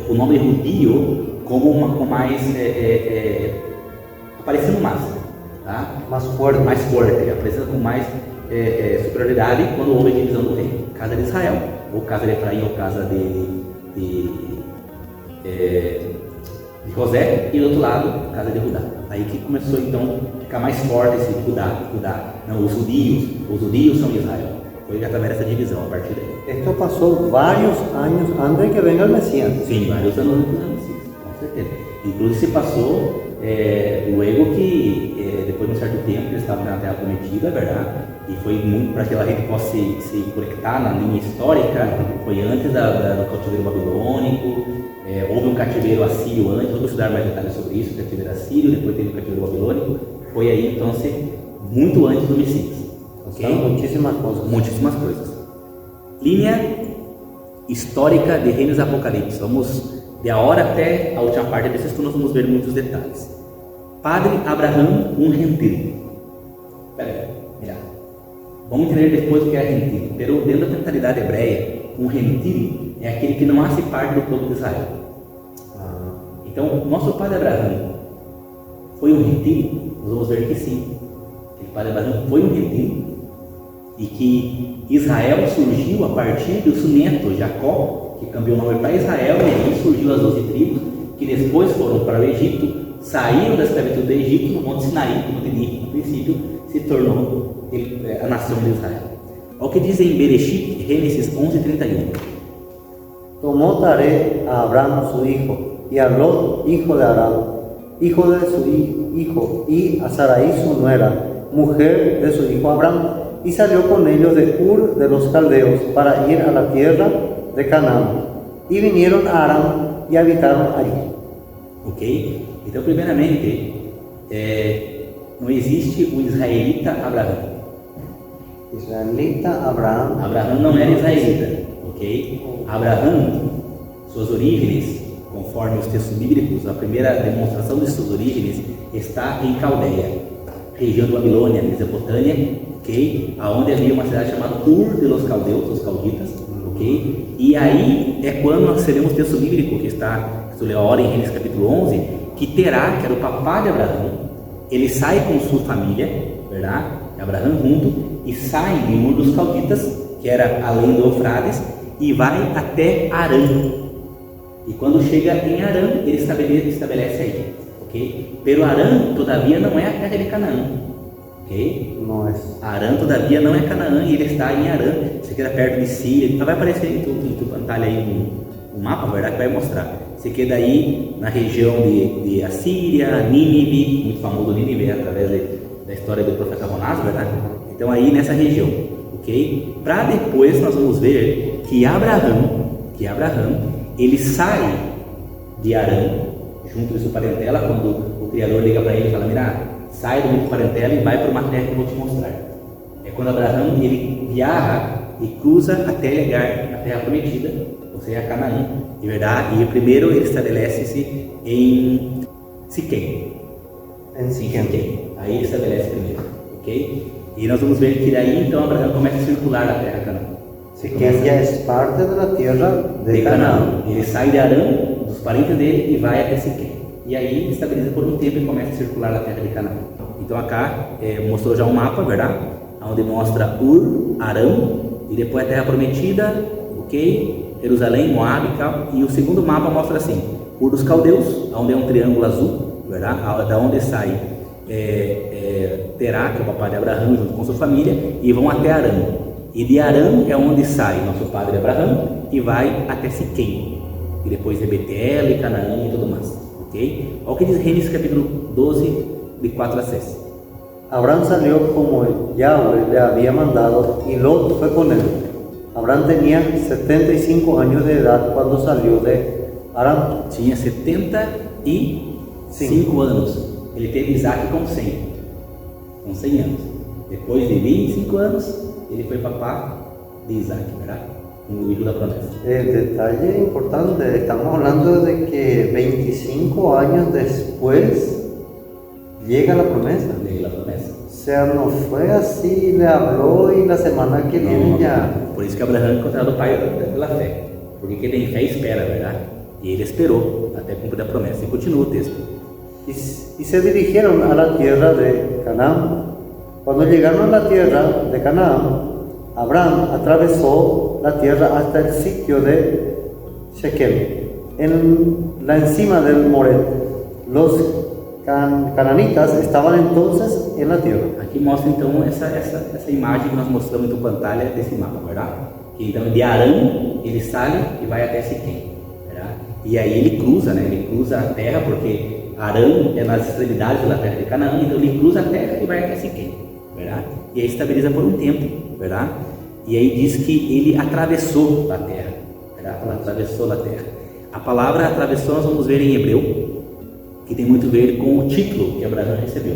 o nome judío como com mais aparecendo mais, tá? Mais forte, aparecendo com mais superioridade quando houve a divisão do reino. Casa de Israel, ou Casa de Efraim, ou Casa de José, e do outro lado, Casa de Judá. Aí que começou então a ficar mais forte esse Judá. Não, os judios são Israel. Foi através dessa divisão a partir daí. Esto passou vários anos antes de que venga o Messias. Sim, vários anos antes do Messias, com certeza. Inclusive se passou luego que depois de um certo tempo eles estavam na Terra Prometida, verdade? E foi muito para que a gente possa se conectar na linha histórica. Foi antes do cativeiro babilônico, houve um cativeiro assírio antes. Vamos estudar mais detalhes sobre isso, o cativeiro assírio, depois teve o cativeiro babilônico. Foi aí então muito antes do Messias. Okay? Muitíssimas coisas. Linha histórica de reinos apocalipse. Vamos de agora até a última parte desse estudo, nós vamos ver muitos detalhes. Padre Abraham, um gentil. Mira. Vamos entender depois o que é gentil. Pero dentro da mentalidade hebreia, um gentil é aquele que não faz parte do povo de Israel. Então, nosso Padre Abraham foi um gentil? Nós vamos ver que sim. O Padre Abraham foi um gentil e que Israel surgiu a partir do seu neto Jacó, que cambiou o nome para Israel, e aí surgiu as 12 tribos, que depois foram para o Egito, saíram da escravidão do Egito, no Monte Sinaí, como eu disse no princípio, se tornou a nação de Israel. Olha o que diz em Bereshit, Gênesis 11:31. Tomó Taré a Abraham su hijo, y a Lot, hijo de Arán, hijo de su hijo, y a Sarai su nuera, mujer de su hijo Abraham, y salió con ellos de Ur de los Caldeos para ir a la tierra de Canaán, y vinieron a Aram y habitaron allí. Ok? Então, primeiramente, não existe o israelita Abraão. Abraão não era israelita, ok? Abraão, suas origens, conforme os textos bíblicos, a primeira demonstração de suas origens está em Caldeia, região da Babilônia, Mesopotâmia, ok? Aonde havia uma cidade chamada Ur de los Caldeus, os Calditas, ok? E aí é quando nós teremos o texto bíblico que está, se tu ler a hora em Gênesis capítulo 11, que Terá, que era o papá de Abraão, ele sai com sua família, verdade? Abraão junto, e sai de Ur dos Calditas, que era além do Eufrates, e vai até Arã. E quando chega em Harã, ele estabelece aí, ok? Pero Harã, todavia, não é a terra de Canaã, ok? No es. Harã, todavia, não é Canaã, e ele está em Harã. Isso aqui era perto de Síria. Então vai aparecer em tua pantalha aí um mapa, verdade, que vai mostrar. Isso aqui é daí na região de Assíria, Nínive, muito famoso Nínive, através da história do profeta Jonás, verdade? Então aí nessa região, ok? Para depois nós vamos ver que Abraão, ele sai de Harã, junto de sua parentela, quando o Criador liga para ele e fala, mira, sai do meio de parentela e vai para uma terra que eu vou te mostrar. É quando Abraão ele viaja e cruza até chegar na terra prometida, ou seja, Canaã, de verdade. E primeiro ele estabelece-se em Siquém. Aí ele estabelece primeiro, ok? E nós vamos ver que daí então Abraão começa a circular na terra Canaã. Siquém já é parte da terra de Canaã. Ele sai de Harã, dos parentes dele, e vai até Siquém. E aí estabiliza por um tempo e começa a circular na terra de Canaã. Então acá mostrou já um mapa, verdade? Onde mostra Ur, Arão, e depois a terra prometida, ok? Jerusalém, Moab e tal. E o segundo mapa mostra assim, Ur dos Caldeus, onde é um triângulo azul, verdade? Da onde sai Terá, que é o papai de Abraão, junto com sua família, e vão até Harã. E de Harã é onde sai nosso padre Abraão e vai até Siquém. E depois de Betel e Canaã e tudo mais. Ok? Olha o que diz Gênesis capítulo 12, de 4 a 6. Abraham salió como Yahweh le había mandado y Lot fue con él. Abraham tenía 75 años de edad cuando salió de Harán. Tinha 75 anos. Ele teve Isaac com 100 anos. Depois de 25 anos, ele foi papá de Isaac, verdade? O hijo da promesa. El detalle importante, estamos hablando de que 25 años después llega la promesa. Llega la promesa. O sea, no fue así, le habló y la semana que viene ya. Por isso que Abraão é considerado o pai pela fé. Porque quem tem fé espera, verdade? E ele esperou até cumprir a promessa. E continua o texto. Y se dirigieron a la tierra de Canaán. Cuando llegaron a la tierra de Canaán, Abraham atravesó la tierra hasta el sitio de Shequem, en la encima del Moret. Los cananitas estaban entonces en la tierra. Aqui mostra então essa imagem que nós mostramos no pantalha desse mapa, verdade? Que então de Harã ele sai e vai até Siquém, verdade? E aí ele cruza, né? Ele cruza a terra porque Harã é nas extremidades da terra de Canaã, então ele cruza a terra e vai até Siquém, verdade? E aí estabiliza por um tempo, verdade? E aí diz que ele atravessou a terra, verdade? Ele atravessou a terra. A palavra atravessou nós vamos ver em hebreu, que tem muito a ver com o título que Abraão recebeu,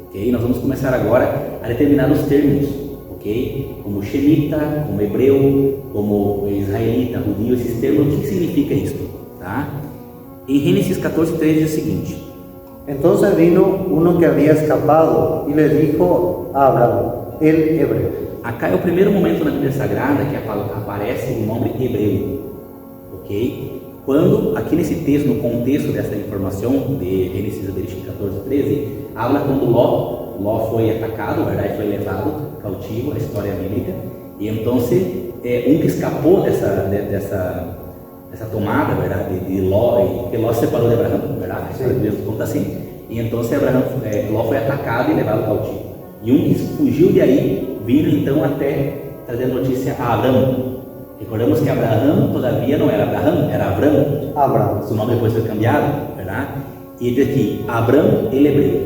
ok? Nós vamos começar agora a determinar os termos, ok? Como Shemita, como hebreu, como israelita, judeu, esses termos, o que significa isso, tá? Em Gênesis 14:3 diz o seguinte: Entonces vino uno que había escapado y le dijo a Abraham, el hebreo. Acá é o primeiro momento na Bíblia Sagrada que aparece o nome hebreu, ok? Quando, aqui nesse texto, no contexto dessa informação de Gênesis 14:13, habla quando Ló foi atacado, na verdade foi levado cautivo, a história bíblica, e então um que escapou dessa tomada, verdade, de Ló, porque Ló se separou de Abraão, verdade? A história de Deus conta assim, e então Ló foi atacado e levado cautivo, e um que fugiu de aí, vindo então até trazer notícia a Abraão. Recordamos que Abraão todavia não era Abraão, era Abrão. Seu nome depois foi cambiado, verdade? E diz aqui, Abrão, ele hebreu.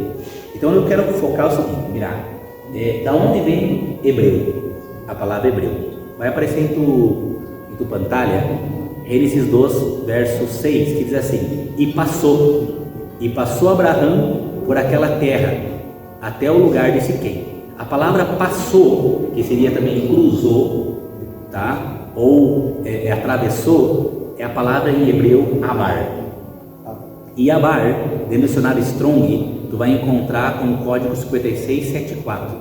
Então eu quero focar o seguinte, mirar, da onde vem hebreu? A palavra hebreu. Vai aparecer em tu pantalha, Gênesis 2, verso 6, que diz assim: E passou Abraão por aquela terra, até o lugar de Siquém. A palavra passou, que seria também cruzou, tá? Ou atravessou, é a palavra em hebreu Abar. E Abar, dentro do dicionário Strong, tu vai encontrar com o código 5674.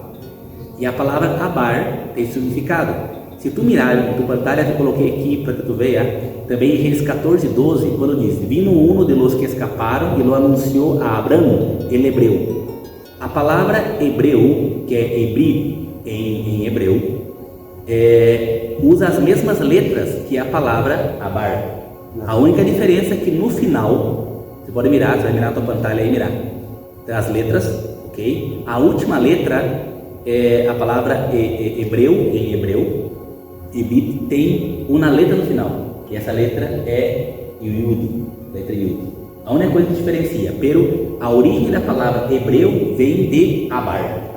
E a palavra Abar tem significado. Se tu mirar em tua pantalha, eu coloquei aqui para que tu veja, também em Gênesis 14:12, quando diz: Vino uno de los que escaparam e lo anunciou a Abrão, ele hebreu. A palavra hebreu, que é hebri em hebreu, usa as mesmas letras que a palavra Abar, A única diferença é que no final, você pode mirar, você vai mirar na tua pantalha aí, mirar as letras, ok? A última letra é a palavra hebreu, em hebreu, Ebit, tem uma letra no final, e essa letra é Yud, letra Yud. A única coisa que diferencia, pero a origem da palavra hebreu vem de Abar,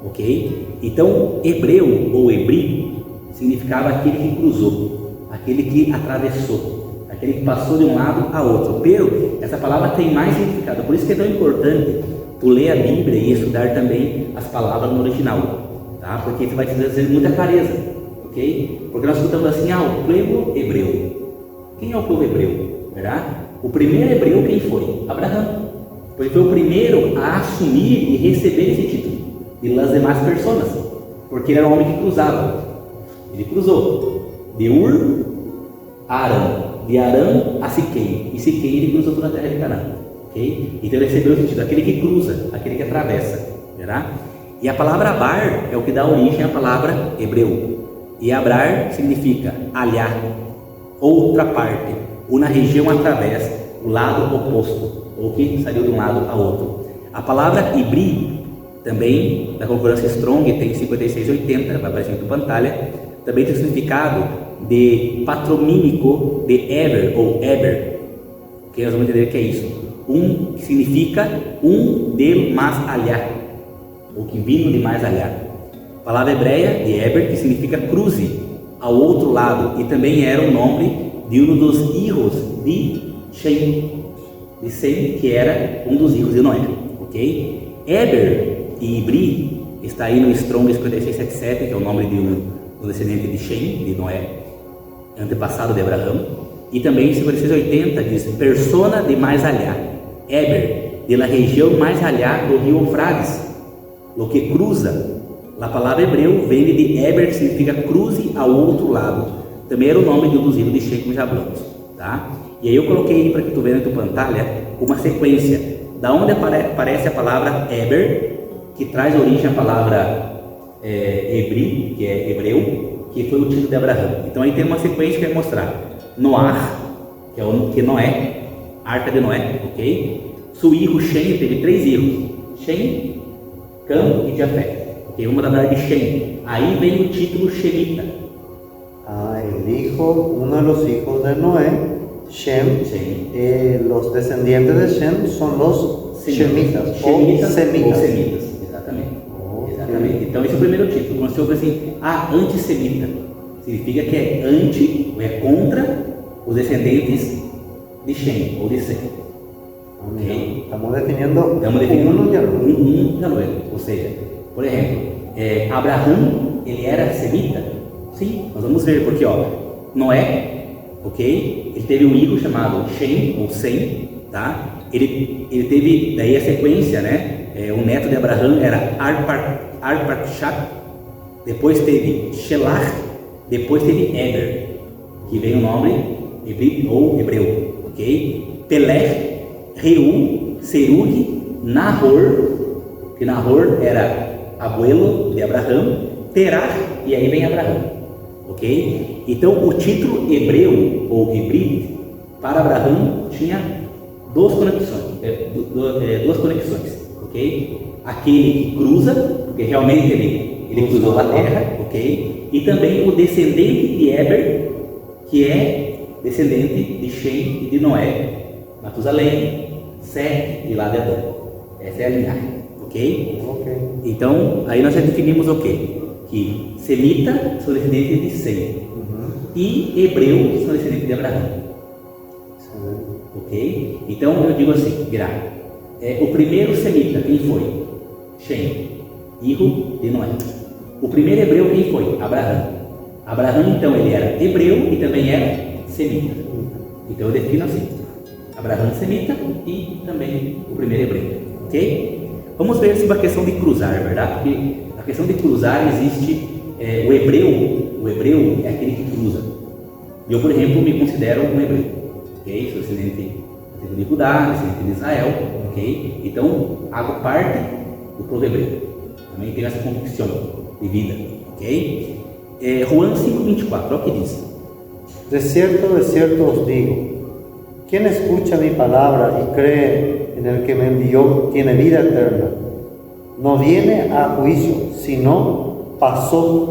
ok? Então, hebreu ou hebri significava aquele que cruzou, aquele que atravessou, aquele que passou de um lado a outro. Pero essa palavra tem mais significado, por isso que é tão importante tu ler a Bíblia e estudar também as palavras no original, tá? Porque isso vai te trazer muita clareza, ok? Porque nós escutamos assim, o povo hebreu. Quem é o povo hebreu? Verdade? O primeiro hebreu quem foi? Abraão. Ele foi o primeiro a assumir e receber esse título, e as demais pessoas, porque ele era um homem que cruzava. Ele cruzou de Ur a Arã, de Arã a Siquém, e Siquém ele cruzou toda a terra de Canaã, ok? Então ele recebeu o sentido, aquele que cruza, aquele que atravessa, verdade? E a palavra Abar é o que dá origem à palavra hebreu, e Abrar significa alhar, outra parte, ou na região através, o lado oposto, ou que saiu de um lado a outro. A palavra Ibri, também da concordância Strong, tem 5680, vai aparecer na pantalha, também tem o significado de patronímico de Eber ou Eber, que nós vamos entender que é isso, que significa de mais allá, ou que vindo de mais allá. A palavra hebreia de Eber, que significa cruze, ao outro lado, e também era o nome de um dos filhos de Shem, que era um dos filhos de Noé, ok? Eber e Ibri está aí no Strong 5677, que é o nome de um descendente de Shem, de Noé, antepassado de Abraão. E também em 5680 diz persona de mais allá, Eber, de la região mais allá do rio Eufrates, o que cruza. A palavra hebreu vem de Eber, que significa cruze ao outro lado. Também era o nome de um dos filhos de Shem, como já falamos, tá? E aí eu coloquei para que tu veja na tua pantalha uma sequência, da onde aparece a palavra Eber, que traz origem à palavra Hebri, que é hebreu, que foi o título de Abraão. Então aí tem uma sequência que vai mostrar Noar, que é Noé, Arca de Noé, ok? Seu filho Shem teve 3 filhos, Shem, Cam e Jafé, ok? Vamos falar de Shem. Aí vem o título Shemita. Uno de los hijos de Noé, Shem, los descendientes de Shem son los Shemitas ou Semitas. Exatamente. Exatamente. Então esse é o primeiro título. Quando você ouve assim, antissemita, significa que é anti, ou é contra os descendentes de Shem ou de Sem. Okay? Estamos definindo um de aluno. Ou seja, por exemplo, Abraão, ele era semita? Sim, nós vamos ver, porque Noé, ok? Ele teve um filho chamado Shem ou Sem, tá? Ele teve, daí a sequência, né? O neto de Abraão era Arpachshad, depois teve Shelach, depois teve Eber, que vem o nome hebreu, ok? Pelech, Reu, Serug, Nahor, que Nahor era abuelo de Abraão, Terach, e aí vem Abraão, ok? Então o título hebreu ou Hebrit para Abraão tinha duas conexões, ok? Aquele que cruza, porque realmente ele cruzou a terra, ok? E também o descendente de Eber, que é descendente de Shem e de Noé, Matusalém, Sete e lá de Adão. Essa é a linhagem, ok? Então, aí nós já definimos o quê? Que semita são descendentes de Sem e hebreu são descendentes de Abraão. Ok? Então eu digo assim, o primeiro semita, quem foi? Shem, filho de Noé. O primeiro hebreu, quem foi? Abraão. Abraão, então, ele era hebreu e também era semita. Então eu defino assim, Abraão semita e também o primeiro hebreu. Ok? Vamos ver sobre a questão de cruzar, verdade? Porque a questão de cruzar existe, o hebreu é aquele que cruza. Eu, por exemplo, me considero um hebreu, ok? Sou descendente de Judá, descendente de Israel, ok? Então, hago parte do povo hebreu. Também tenho essa convicção de vida, ok? Juan 5,24, olha o que diz. de cierto os digo, quien escucha mi palabra y cree en el que me envió tiene vida eterna. No viene a juicio, sino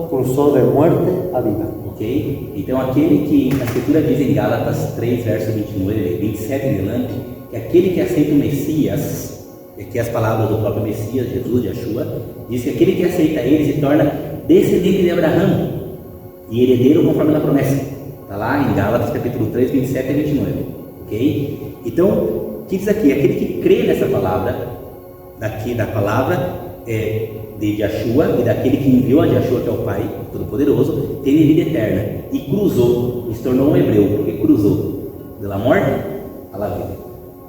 cruzou de muerte a vida. Ok? Então aquele que a Escritura diz em Gálatas 3, verso 29, 27 em diante, que aquele que aceita o Messias, e aqui as palavras do próprio Messias, Jesus, Yeshua, diz que aquele que aceita ele se torna descendente de Abraão e herdeiro conforme a promessa. Está lá em Gálatas capítulo 3, 27 e 29. Ok? Então, o que diz aqui? Aquele que crê nessa palavra, daqui da palavra de Yeshua e daquele que enviou a Yeshua, que é o Pai Todo-Poderoso, tem vida eterna e cruzou, se tornou um hebreu, porque cruzou de la muerte a la vida.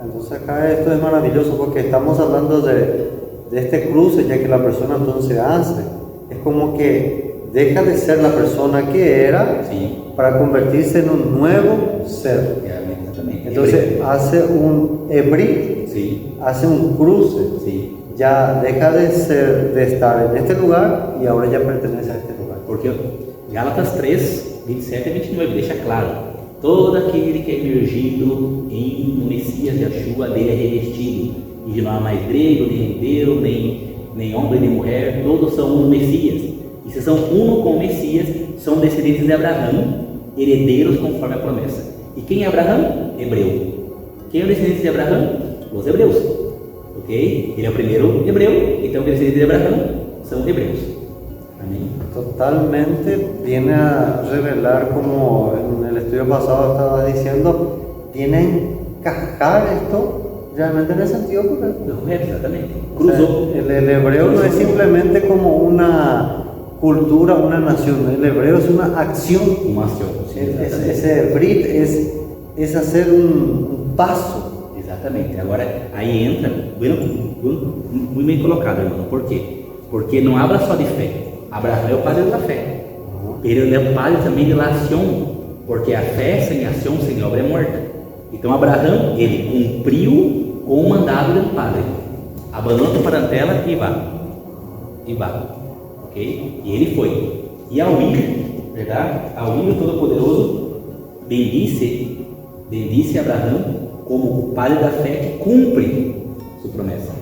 Entonces acá esto es maravilloso porque estamos hablando de este cruce, ya que la persona entonces hace, es como que deja de ser la persona que era, sí, para convertirse en un nuevo ser. Exactamente. Entonces hace un híbrido, sí, hace un cruce, sí, ya deja de estar en este lugar y ahora ya pertenece a este lugar. Porque Gálatas 3, 27 e 29 deixa claro: todo aquele que é emergido em Messias Yeshua, dele é revestido, e não há mais grego, nem judeu, nem homem, nem mulher, todos são um Messias. E se são uno com o Messias, são descendentes de Abraão, herdeiros conforme a promessa. E quem é Abraão? Hebreu. Quem é o descendente de Abraão? Os hebreus. Ok? Ele é o primeiro hebreu, então os descendentes de Abraão são hebreus. Amém? Totalmente viene a revelar, como en el estudio pasado estaba diciendo, viene a encajar esto realmente en el sentido correcto. Exatamente. Cruzou. O sea, el hebreo no es simplemente como una cultura, una nación. El hebreo es una acción. Uma ação. Ese brit es hacer un paso. Exatamente. Agora, aí entra, muito bem colocado, irmão. Por quê? Porque não habla só de fé. Abraão é o padre da fé. Ele é o padre também de la ação, porque a fé sem ação, sem obra é morta. Então, Abraão, ele cumpriu com o mandado do padre. Abandonou a parentela e vá. Ok? E ele foi. E ao ir, verdade? Ao ir o Todo-Poderoso bendice Abraão como o padre da fé que cumpre sua promessa.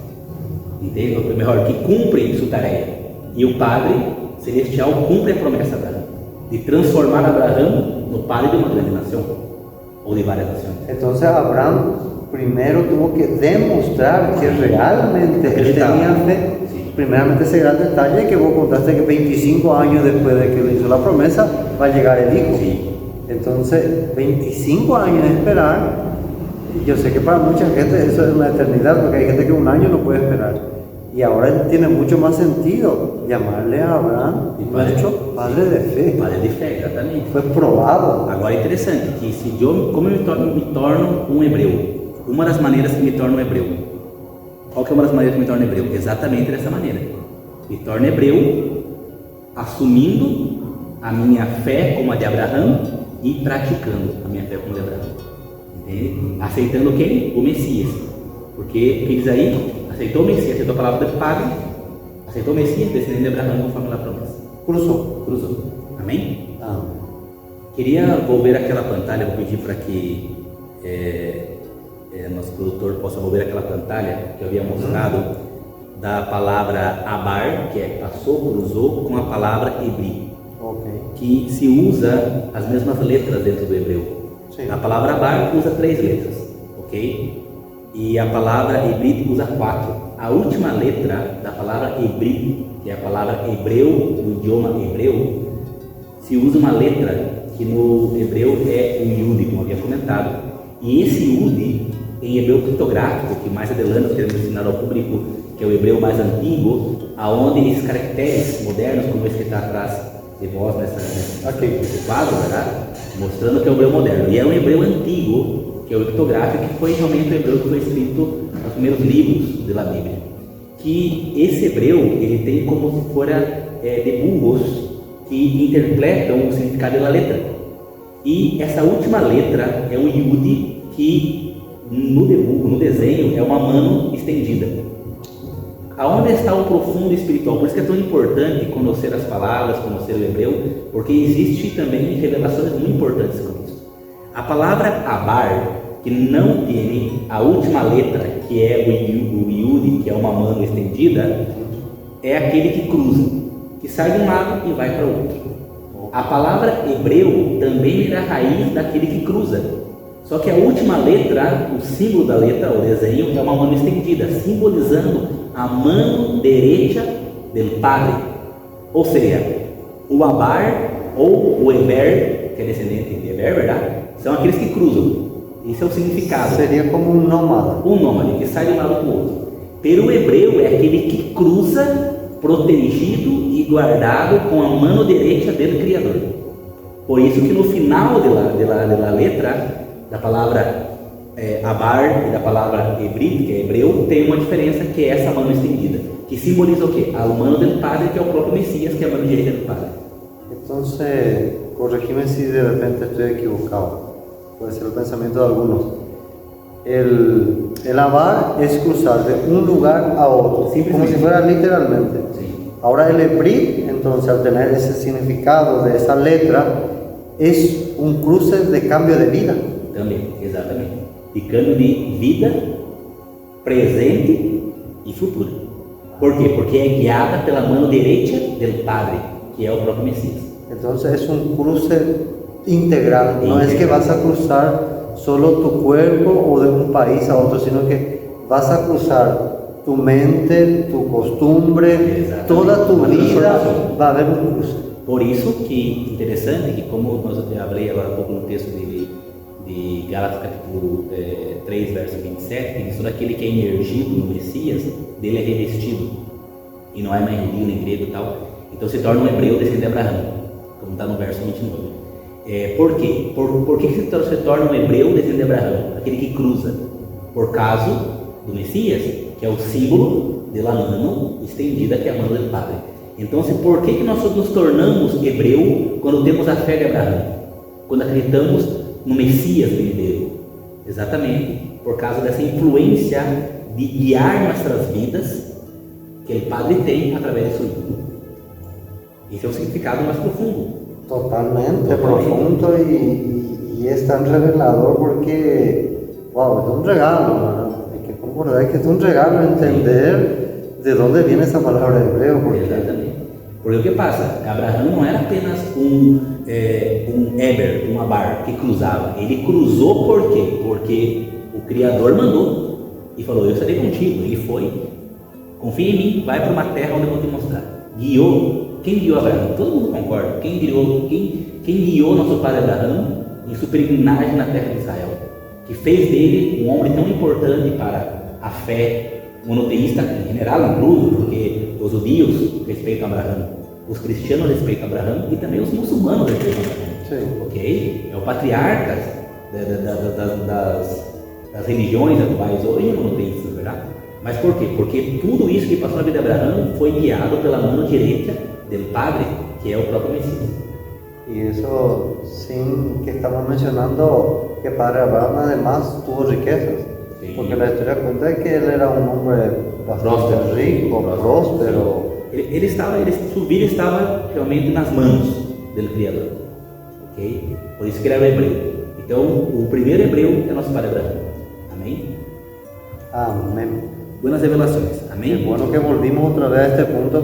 Entende? Ou melhor, que cumpre sua tarefa. E o Padre Celestial cumpre a promessa de Abraão, de transformar Abraão no padre de uma grande nação, ou de várias nações. Então, Abraão primeiro tuvo que demonstrar que realmente ele tenía fe. Sí. Primeramente ese gran detalle que vos contaste, que 25 años después de que le hizo la promesa va a llegar el hijo. Sí. Entonces, 25 años de esperar. Yo sé que para mucha gente eso es una eternidad, porque hay gente que un año no puede esperar. Y ahora tiene mucho más sentido llamarle a Abraão nuestro padre de fe. Padre de fé, exatamente. Foi provado. Agora é interessante que como eu me torno um hebreu, uma das maneiras que me torno um hebreu. Qual que é uma das maneiras que me torno hebreu? Exatamente dessa maneira. Me torno hebreu assumindo a minha fé como a de Abraão e praticando a minha fé como a de Abraão. Entende? Aceitando quem? O Messias. Porque o que diz aí? Aceitou o Messias, aceitou a palavra do Padre, aceitou o Messias, descendente de Abraão conforme a promessa. Cruzou. Amém? Amém. Queria volver aquela pantalha, vou pedir para que nosso produtor possa volver aquela pantalha que eu havia mostrado da palavra abar, que é passou, cruzou, com a palavra hebri, que se usa as mesmas letras dentro do hebreu. Sim. A palavra abar usa 3 letras, ok? E a palavra hebri usa 4. A última letra da palavra hebri, que é a palavra hebreu, no idioma hebreu, se usa uma letra que no hebreu é o yud, como havia comentado. E esse yud, em hebreu criptográfico, que mais adelante nós queremos ensinar ao público, que é o hebreu mais antigo, aonde esses caracteres modernos, como esse que está atrás de vós nesse quadro, verdade? Mostrando que é o hebreu moderno. E é um hebreu antigo, que é o criptográfico, que foi realmente o hebreu que foi escrito nos primeiros livros da Bíblia. Que esse hebreu, ele tem como se fora debugos que interpretam o significado da letra. E essa última letra é um yud, que no debugo, no desenho, é uma mão estendida. Aonde está o profundo espiritual? Por isso que é tão importante conhecer as palavras, conhecer o hebreu, porque existe também revelações muito importantes com isso. A palavra Abar, que não tem a última letra, que é o Yud, que é uma mano estendida, é aquele que cruza, que sai de um lado e vai para o outro. A palavra hebreu também era a raiz daquele que cruza, só que a última letra, o símbolo da letra, o desenho, é uma mano estendida, simbolizando a mano direita do Padre. Ou seja, o Abar ou o Eber, que é descendente de Eber, verdade? São aqueles que cruzam. Esse é o significado. Seria como um nômade. Um nômade que sai de um lado para o outro. Pero o hebreu é aquele que cruza, protegido e guardado com a mano direita do Criador. Por isso que no final da letra, da palavra Abar e da palavra Hebrit, que é hebreu, tem uma diferença, que é essa mano estendida, que simboliza o quê? A mano do Padre, que é o próprio Messias, que é a mano direita do Padre. Então, corrigime si de repente estoy equivocado. Puede ser el pensamiento de algunos. El abar es cruzar de un lugar a otro, como si fuera literalmente. Sí. Ahora el hebrit, entonces, al tener ese significado de esa letra, es un cruce de cambio de vida. Também, exatamente. De cambio de vida, presente e futuro. Por quê? Porque é guiada pela mano direita do Padre, que é o próprio Messias. Entonces es un cruce integral, no es que vas a cruzar solo tu cuerpo o de un país a otro, sino que vas a cruzar tu mente, tu costumbre, toda tu vida va a haber un cruce. Por isso que interessante que, como nós falei agora há pouco no texto de Gálatas capítulo 3, verso 27, que diz: todo aquele que é imergido no Messias, dele é revestido, e não é mais judeu nem grego e tal, então se torna um hebreu descendente de Abraão, como está no verso 29. Por quê? Por que se torna um hebreu descendente de Abraão? Aquele que cruza, por causa do Messias, que é o símbolo de la mano estendida, que é a mano do Padre. Então, por que nós nos tornamos hebreu quando temos a fé de Abraão? Quando acreditamos no Messias verdadeiro? Exatamente por causa dessa influência de guiar nossas vidas que o Padre tem através de seu Filho. Esse é o significado mais profundo. Totalmente profundo y es tan revelador porque, wow, es un regalo, ¿verdad? Hay que concordar que es un regalo entender de dónde viene esa palabra hebreo. Exatamente. Porque o que passa? Abraão não era apenas um Eber, um Abar que cruzava. Ele cruzou por quê? Porque o Criador mandou e falou: eu estarei contigo. Ele foi. Confia em mim, vai para uma terra onde eu vou te mostrar. Guiou. Quem guiou Abraão? Todo mundo concorda. Quem guiou nosso pai Abraão em sua peregrinagem na terra de Israel? Que fez dele um homem tão importante para a fé monoteísta em geral, incluso, porque os judeus respeitam Abraão, os cristianos respeitam Abraão e também os muçulmanos respeitam Abraão. Sim. Ok? É o patriarca das religiões atuais hoje monoteístas, verdade? Mas por quê? Porque tudo isso que passou na vida de Abraão foi guiado pela mão direita do Padre, que é o próprio Messias. Y eso sin que estamos mencionando que Padre Abraham además tuvo riquezas, sí. Porque la historia cuenta que él era un hombre bastante rico, próspero. Sua vida estava realmente nas mãos do Criador, ok? Por isso que ele era hebreu. Então, o primeiro hebreu é nosso Padre Abraão. Amém? Amém. Buenas revelações. Amém? É bueno que volvimos outra vez a este ponto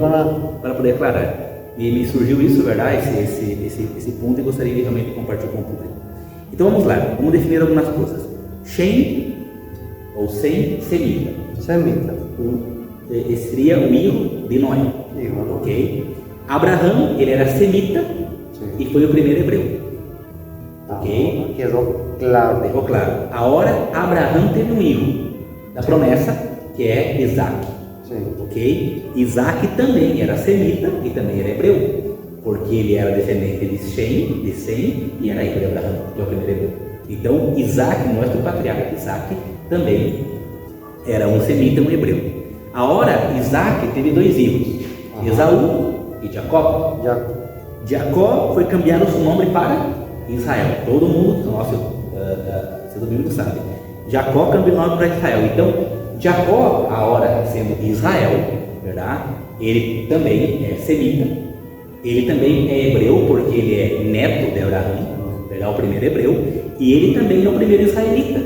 para poder aclarar. E me surgiu isso, verdade? Esse ponto, e gostaria de realmente compartilhar com o público. Então vamos lá, vamos definir algumas coisas. Shem ou Sem, semita. Semita. Esse seria o filho de Noé. Ok? Abraão, ele era semita. Sim. E foi o primeiro hebreu. Ok? Quedou claro. Ficou claro. Agora, Abraão teve um filho da promessa, que é Isaac. Sim. Ok? Isaac também era semita e também era hebreu, porque ele era descendente de Sem e era filho de Abraão, que é o primeiro hebreu. Então, Isaac, nosso patriarca Isaac, também era um semita e um hebreu. Agora, Isaac teve dois filhos, Esaú e Jacó. Jacó foi cambiar o seu nome para Israel. Todo mundo, todo mundo sabe. Jacó cambiou o nome para Israel. Então, Jacó, agora sendo Israel, verdade? Ele também é semita, ele também é hebreu, porque ele é neto de Abraão, verdade? O primeiro hebreu, E ele também é o primeiro israelita.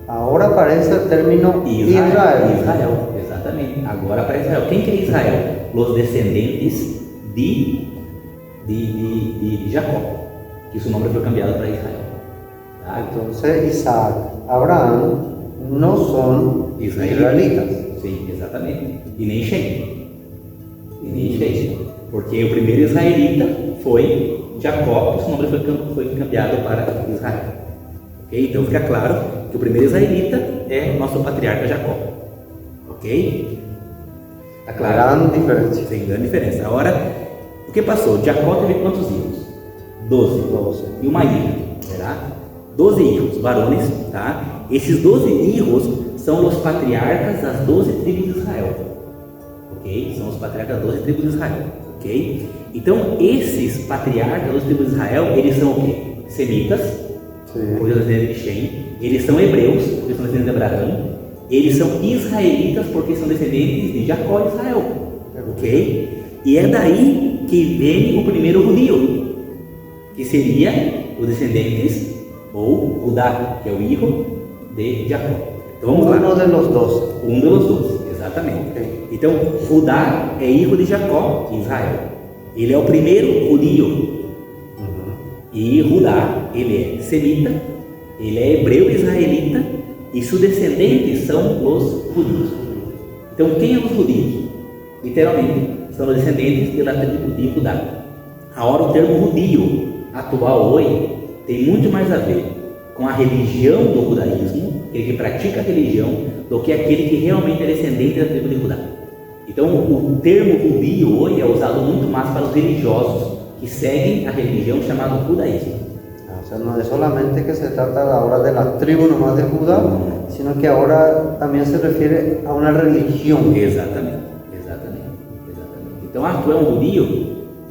Ahora aparece el término Israel. Israel, exatamente. Agora aparece Israel. Quem que é Israel? Os descendentes de Jacó, que seu nome foi cambiado para Israel. Tá? Entonces Isaac, Abraham no son israelitas. Sim, exatamente. E nem Shem. Porque o primeiro israelita foi Jacó, que seu nome foi cambiado para Israel. Ok? Então fica claro que o primeiro israelita é nosso patriarca Jacó. Ok? Tá claro? Grande diferença. Sim, grande diferença. Agora, o que passou? Jacó teve quantos filhos? 12. E uma ilha, será? 12 hijos, varones, tá? Esses 12 hijos são os patriarcas das 12 tribos de Israel. Ok? São os patriarcas das 12 tribos de Israel. Ok? Então, esses patriarcas das 12 tribos de Israel, eles são o quê? Semitas, porque são descendentes de Shem. Eles são hebreus, porque são descendentes de Abraão. Eles são israelitas, porque são descendentes de Jacó e Israel. Ok? E é daí que vem o primeiro judeu, que seria os descendentes, ou Judá, que é o filho de Jacó. Então vamos lá. Um dos 12. Um dos 12, exatamente. Okay. Então, Judá é filho de Jacó e Israel. Ele é o primeiro judeu. E Judá, ele é semita, ele é hebreu israelita, e seus descendentes são os judeus. Então, quem é os judeus? Literalmente, são os descendentes da tribo de Judá. Agora, o termo judeu atual hoje tem muito mais a ver com a religião do judaísmo, aquele que pratica a religião, do que aquele que realmente é descendente da tribo de Judá. Então, o termo judeu hoje é usado muito mais para os religiosos que seguem a religião chamada judaísmo. O sea, no es solamente que se trata ahora de la tribu nomás de Judá, sino que ahora también se refiere a una religión. Exatamente. Então, tu é um judeu?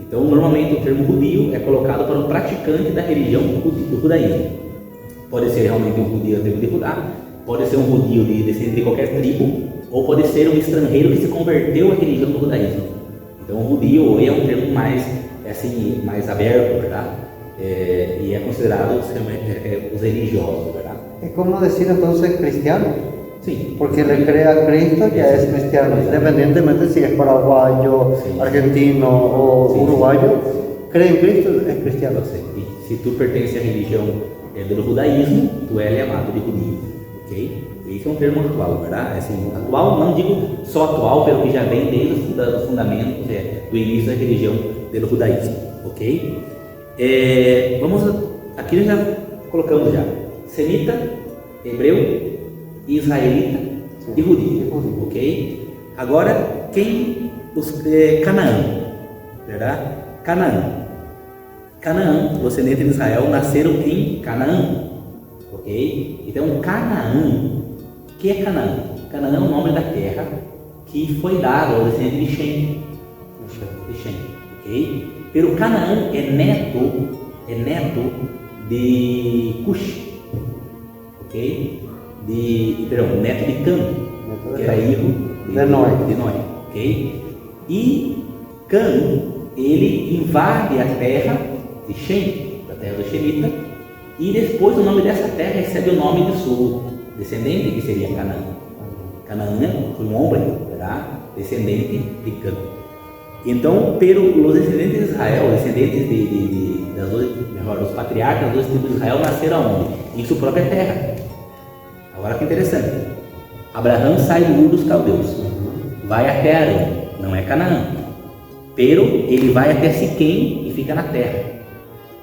Então, normalmente o termo judeu é colocado para um praticante da religião do judaísmo. Pode ser realmente um judeu da tribo de Judá, pode ser um judeu de descendente de qualquer tribo, ou pode ser um estrangeiro que se converteu à religião do judaísmo. Então, o judeu é um termo mais mais aberto, verdade? E é considerado os religiosos, verdade? É como dizer então cristiano. Sim. Porque le cree a Cristo ya es cristiano, independientemente si es paraguayo, argentino o uruguayo, cree en Cristo, es cristiano. E se tu pertence à religião do judaísmo, tu é chamado de judeu, ok? Esse é um termo atual, verdade? Assim, atual, não digo só atual, pelo que já vem desde os fundamentos do início da religião do judaísmo, ok? Aqui nós já colocamos semita, hebreu, israelita e judeu, ok? Agora, Canaã, verdade? Canaã, os descendentes de Israel nasceram em Canaã, ok? Então, Canaã, o que é Canaã? Canaã é o nome da terra que foi dado aos descendentes de Shem, ok? Pero Canaã é neto de Cush, ok? Neto de Cã, que era filho de Noé, ok? E Cã, ele invade a terra de Shem, da terra do Shemita, e depois o nome dessa terra recebe o nome de seu descendente, que seria Canaã. Canaã foi um homem, verdade? Descendente de Cã. Então, os descendentes de Israel, descendentes dos patriarcas dos tribos de Israel, nasceram onde? Em sua própria terra. Agora que interessante. Abraão sai do Ur dos Caldeus, vai até Arã, não é Canaã. Pero ele vai até Siquém e fica na terra.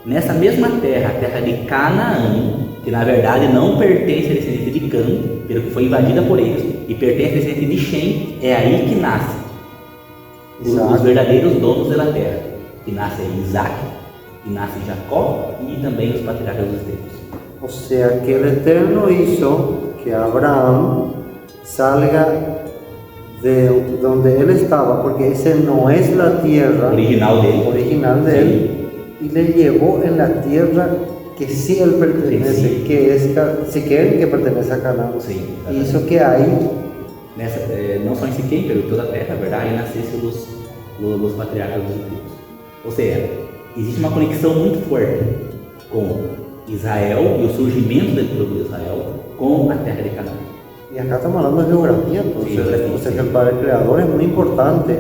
Nessa mesma terra, a terra de Canaã, que na verdade não pertence a descendente de Cã, pelo que foi invadida por eles, e pertence a descendente de Shem, é aí que nasce os verdadeiros donos da terra, que nasce Isaac, que nasce Jacó e também os patriarcas dos tempos. O sea que el Eterno hizo que Abraham salga de donde él estaba, porque ese no es la tierra original de él, y le llevó en la tierra que sí él pertenece, que es Siquém, que pertenece a Canaán. Y hizo que ahí, não só em Siquém, pero toda a terra, verdade, aí nascessem os patriarcas dos tribos. Ou seja, existe uma conexão muito forte com Israel y el surgimiento del pueblo de Israel con la tierra de Canaán. Y acá estamos hablando de geografía, entonces, Sí, geografía, o sea sí. que el Padre Creador es muy importante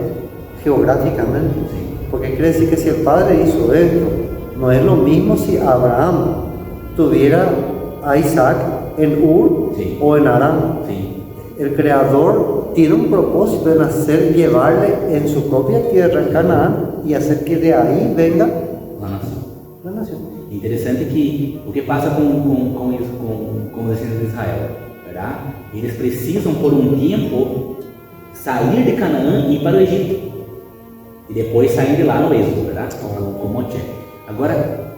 geográficamente, Sí. porque quiere decir que si el Padre hizo esto, no es lo mismo si Abraham tuviera a Isaac en Ur Sí. o en Aram. Sí. El Creador tiene un propósito en hacer, llevarle en su propia tierra, en Canaán, y hacer que de ahí venga La nación. la nación. Interessante que o que passa com os descendentes de Israel, verdade? Eles precisam por um tempo sair de Canaã e ir para o Egito e depois sair de lá no Êxodo, verdade? Com Moisés. Agora,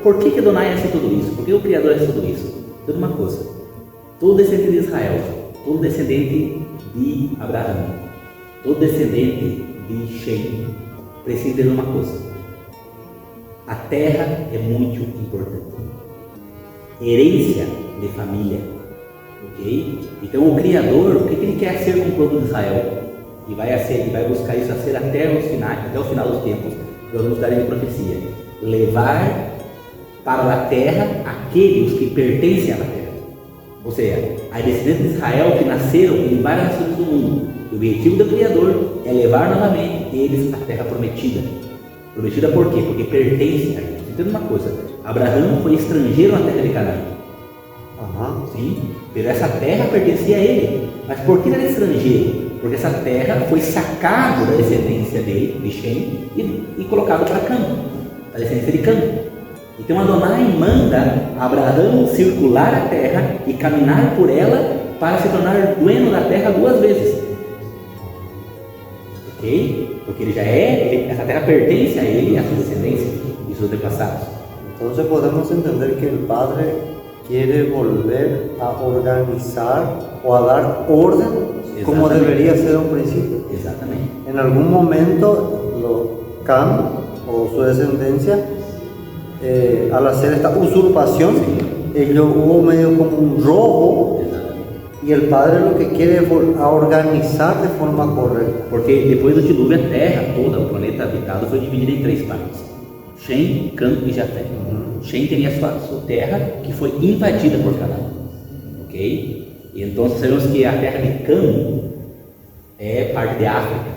por que Adonai é tudo isso? Por que o Criador é tudo isso? Tudo uma coisa. Todo descendente de Israel, todo descendente de Abraão, todo descendente de Shem precisa de uma coisa. A terra é muito importante. Herência de família. Ok? Então o Criador, o que ele quer ser com o povo de Israel? E vai buscar isso a ser até o final dos tempos. Nós vamos dar em profecia. Levar para a terra aqueles que pertencem à terra. Ou seja, a descendência de Israel que nasceram em várias nações do mundo. O objetivo do Criador é levar novamente eles à terra prometida. Prometida por quê? Porque pertence a eles. Entenda uma coisa, Abraão foi estrangeiro na terra de Canaã. Sim, mas essa terra pertencia a ele. Mas por que ele era estrangeiro? Porque essa terra foi sacada da descendência dele, de Shem, e colocada para Cã, da descendência de Cã. Então Adonai manda Abraão circular a terra e caminhar por ela para se tornar dono da terra 2 vezes. Ok? Porque ele já essa terra pertence a ele e a sua descendência e seus antepassados. Entonces podemos entender que el Padre quiere volver a organizar o a dar orden como debería ser un principio. Exatamente. En algún momento Cam o su descendencia, al hacer esta usurpación, ellos hubo medio como un robo. E o Padre lo que quiere es organizar de forma correta. Porque depois do dilúvio, a Terra toda, o planeta habitado, foi dividido em 3 partes: Shem, Cã e Jafé. Shem tem a sua terra que foi invadida por Canaã. Ok? E então sabemos que a terra de Cã é parte de África,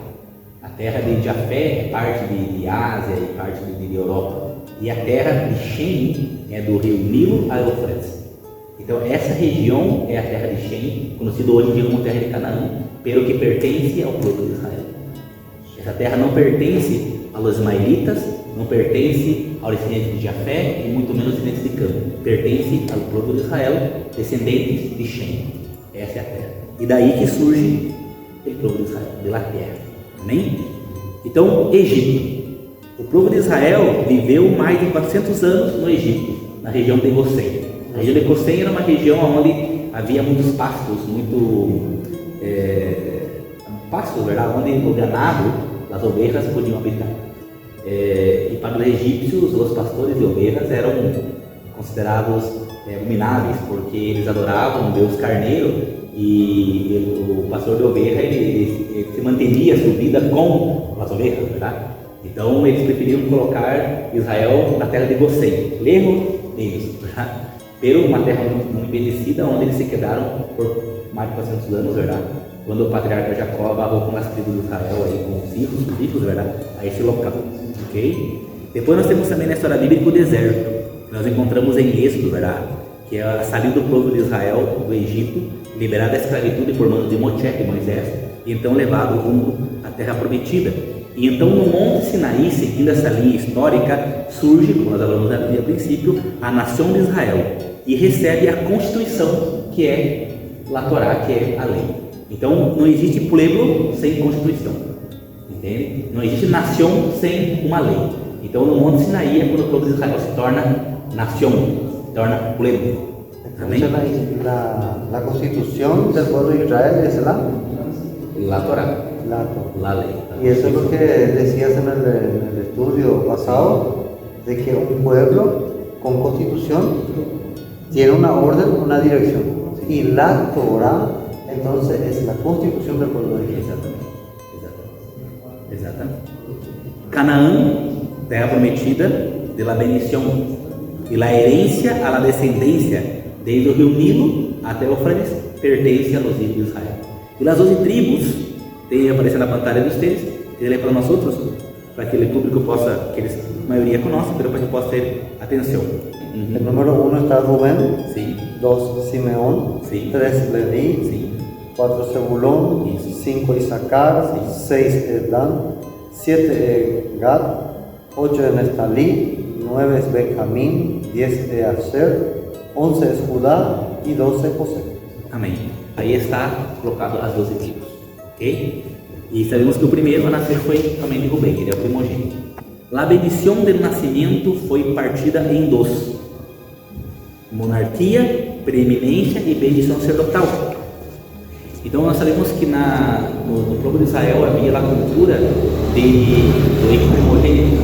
a terra de Jafé é parte de Ásia e parte de Europa. E a terra de Shem é do rio Nilo a Eufrates. Então essa região é a terra de Shem, conhecida hoje em dia como terra de Canaã, pelo que pertence ao povo de Israel. Essa terra não pertence aos ismaelitas, não pertence ao descendente de Jafé e muito menos aos descendentes de Cã. Pertence ao povo de Israel, descendentes de Shem. Essa é a terra. E daí que surge o povo de Israel, de la terra. Amém? Então, Egito. O povo de Israel viveu mais de 400 anos no Egito, na região de Gossém. A região de Gossém era uma região onde havia muitos pastos, pastos, verdade? Onde o ganado, as ovelhas podiam habitar. E para os egípcios, os pastores de ovelhas eram considerados abomináveis, porque eles adoravam o Deus carneiro e o pastor de ovelha ele se mantinha a sua vida com as ovelhas, verdade? Então eles preferiram colocar Israel na terra de Gossém, lejos deles, verdade? Pero uma terra muito envelhecida, onde eles se quedaram por mais de 400 anos, verdade? Quando o patriarca Jacó abarrou com as tribos de Israel, aí, com os filhos, verdade? A esse local, ok? Depois nós temos também na história bíblica o deserto, que nós encontramos em Êxodo, verdade? Que é a saída do povo de Israel do Egito, liberado da escravitude por mão de Moisés, e então levado rumo à terra prometida. E então no Monte Sinaí, seguindo essa linha histórica, surge, como nós falamos no princípio, a nação de Israel e recebe a Constituição, que é a Torá, que é a lei. Então não existe pueblo sem Constituição, entende? Não existe nação sem uma lei. Então no Monte Sinaí é quando o povo de Israel se torna nação, se torna pueblo. Amém? La Constitución del pueblo de Israel es La Torá. La ley. Y eso es lo que decías en el estudio pasado, de que un pueblo con constitución tiene una orden, una dirección. Y la Torah, entonces, es la constitución del pueblo de Israel. Exatamente. Canaã, terra prometida de la bendición. E a herência a la descendência, desde o rio Nilo até o Eufrates, pertence a los hijos de Israel. E as 12 tribos, tem aparecendo na pantalla de vocês, queria ler para nós outros, para que o público possa, que eles, a maioria conhece, mas para que possa ter atenção. El número 1 está Rubén, Sim, 2 Simeón, Sí. 3 Leví, sim, 4 Zebulón, Sí. 5 Isaacar, 6 Dan, 7 Gad, 8 Neftalí, 9 es Benjamín, 10 es Aser, 11 es Judá y 12 José. amém. Aí está colocado as 12 tribos, ok? E sabemos que o primeiro a nascer foi também de Rubem, ele é o primogênito. A bendição do nascimento foi partida em dos: monarquia, preeminência e bendição sacerdotal. Então nós sabemos que no povo de Israel havia a cultura do hijo primogênito,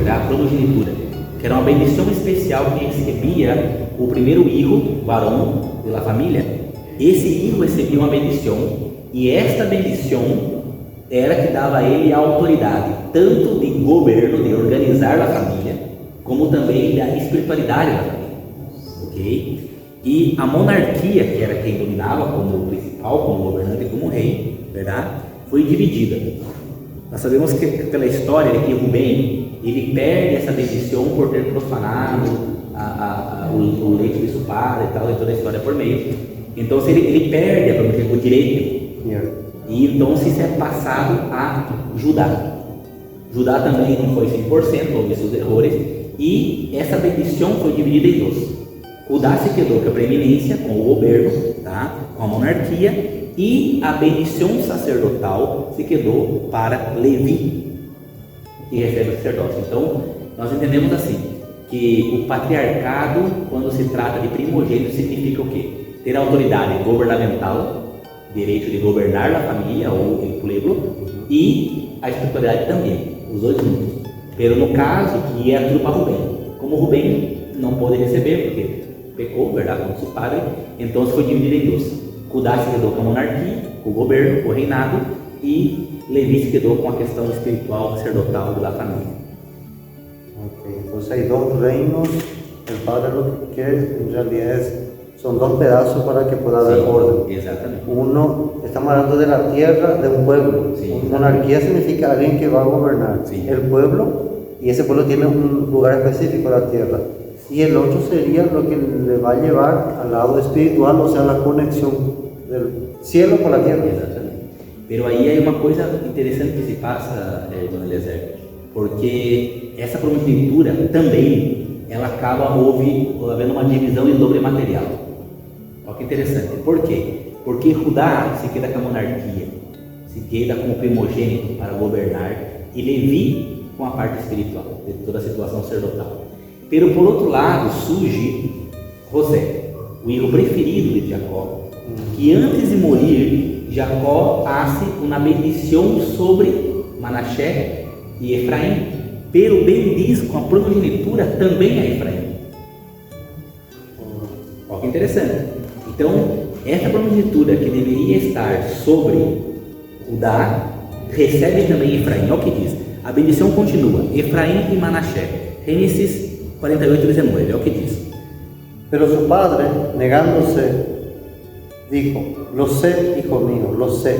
a primogenitura, que era uma bendição especial que recebia o primeiro hijo, varão da família. Esse hijo recebia uma bendição, e esta bendição era que dava a ele a autoridade, tanto de governo, de organizar a família, como também da espiritualidade da família, ok? E a monarquia, que era quem dominava como principal, como governante, como rei, verdade? Foi dividida. Nós sabemos que pela história de que Rubem, ele perde essa bendição por ter profanado o leite de seu padre e tal, e toda a história por meio. Então ele perde o direito, e então isso é passado a Judá. Judá também não foi 100%, houve seus erros, e essa bendição foi dividida em dois. Judá se quedou com a preeminência, com o governo, tá? Com a monarquia, e a bendição sacerdotal se quedou para Levi, que recebe o sacerdócio. Então, nós entendemos assim, que o patriarcado, quando se trata de primogênito, significa o quê? Ter autoridade governamental, direito de governar a família ou o pueblo, e a espiritualidade também, os dois juntos. Pero no caso, que é tudo para Rubem. Como Rubem não pôde receber, porque pecou, verdade, como seu padre, então foi dividido em dois. Judá se quedou com a monarquia, com o governo, com o reinado, e Levi se quedou com a questão espiritual, sacerdotal da família. Ok, entonces hay dos reinos. El padre lo que quiere en realidad son dos pedazos para que pueda haber orden. Exatamente. Uno, estamos hablando de la tierra de un pueblo. Sí. Monarquía significa alguien que va a gobernar Sí. el pueblo, y ese pueblo tiene un lugar específico en la tierra. Y el otro sería lo que le va a llevar al lado espiritual, o sea, la conexión del cielo con la tierra. Exatamente. Pero aí é uma coisa interessante que se passa, Dona Eliezer, porque essa primogenitura também, ela acaba havendo uma divisão em dobre material. Olha que interessante. Por quê? Porque Judá se queda com a monarquia, se queda como primogênito para governar, e Levi com a parte espiritual, de toda a situação sacerdotal. Pero por outro lado surge José, o filho preferido de Jacó, que antes de morir, Jacó hace uma bendição sobre Manassés e Efraim, pero bendiz com a primogenitura também a Efraim. Olha que interessante. Então, essa primogenitura que deveria estar sobre Judá, recebe também Efraim. Olha o que diz. A bendição continua, Efraim e Manassés. Gênesis 48:19, é o que diz. Pero su padre, negándose, dijo: lo sé, hijo mío, lo sé.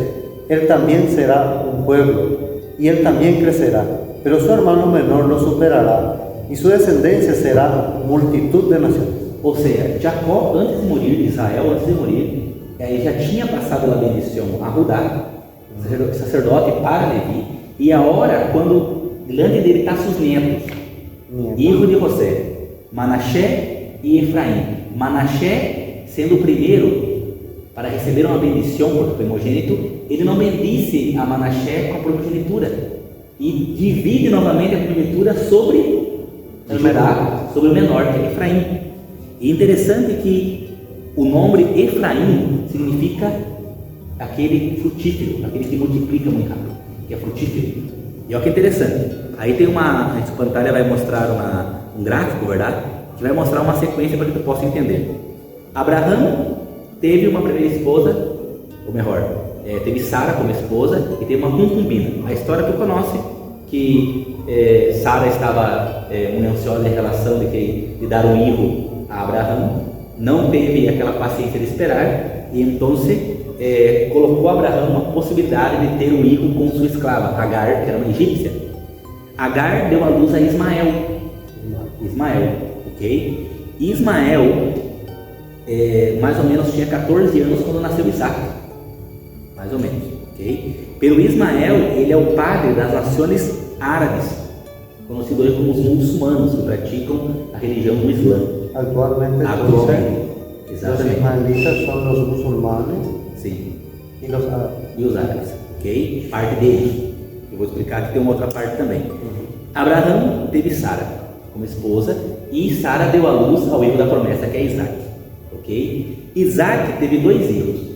Él también será un pueblo, y él también crecerá, pero su hermano menor lo superará, y su descendencia será multitud de naciones. Ou seja, Jacó, antes de morir, Israel, antes de morir, já tinha passado a bendição a Judá, sacerdote para Levi, e agora, quando diante dele está seus netos, filho de José, Manassés e Efraim. Manassés, sendo o primeiro para receber uma bendição por primogênito, ele não bendice a Manassés com a primogenitura e divide novamente a primogenitura sobre Judá, sobre o menor, que é Efraim. E interessante que o nome Efraim significa aquele frutífero, aquele que multiplica muito rápido, que é frutífero. E olha que interessante. Aí tem a pantalla vai mostrar um gráfico, verdade? Que vai mostrar uma sequência para que tu possa entender. Abraão teve uma primeira esposa, ou melhor, teve Sara como esposa e teve uma concubina. A história tu conhece, que Sara estava muito ansiosa em relação de dar um filho a Abraão, não teve aquela paciência de esperar e então colocou a Abraão uma possibilidade de ter um filho com sua escrava, Agar, que era uma egípcia. Agar deu à luz a Ismael, ok? Ismael mais ou menos tinha 14 anos quando nasceu Isaac, mais ou menos, ok? Pelo Ismael, ele é o padre das nações árabes, conhecidos como os muçulmanos, que praticam a religião do Islã. Atualmente, exatamente. Os ismaelitas são os muçulmanos. Sim. E os árabes. E os árabes, ok? Parte deles. Eu vou explicar que tem uma outra parte também. Abraão teve Sara como esposa e Sara deu à luz ao filho da promessa, que é Isaac, ok? Isaac teve 2 filhos.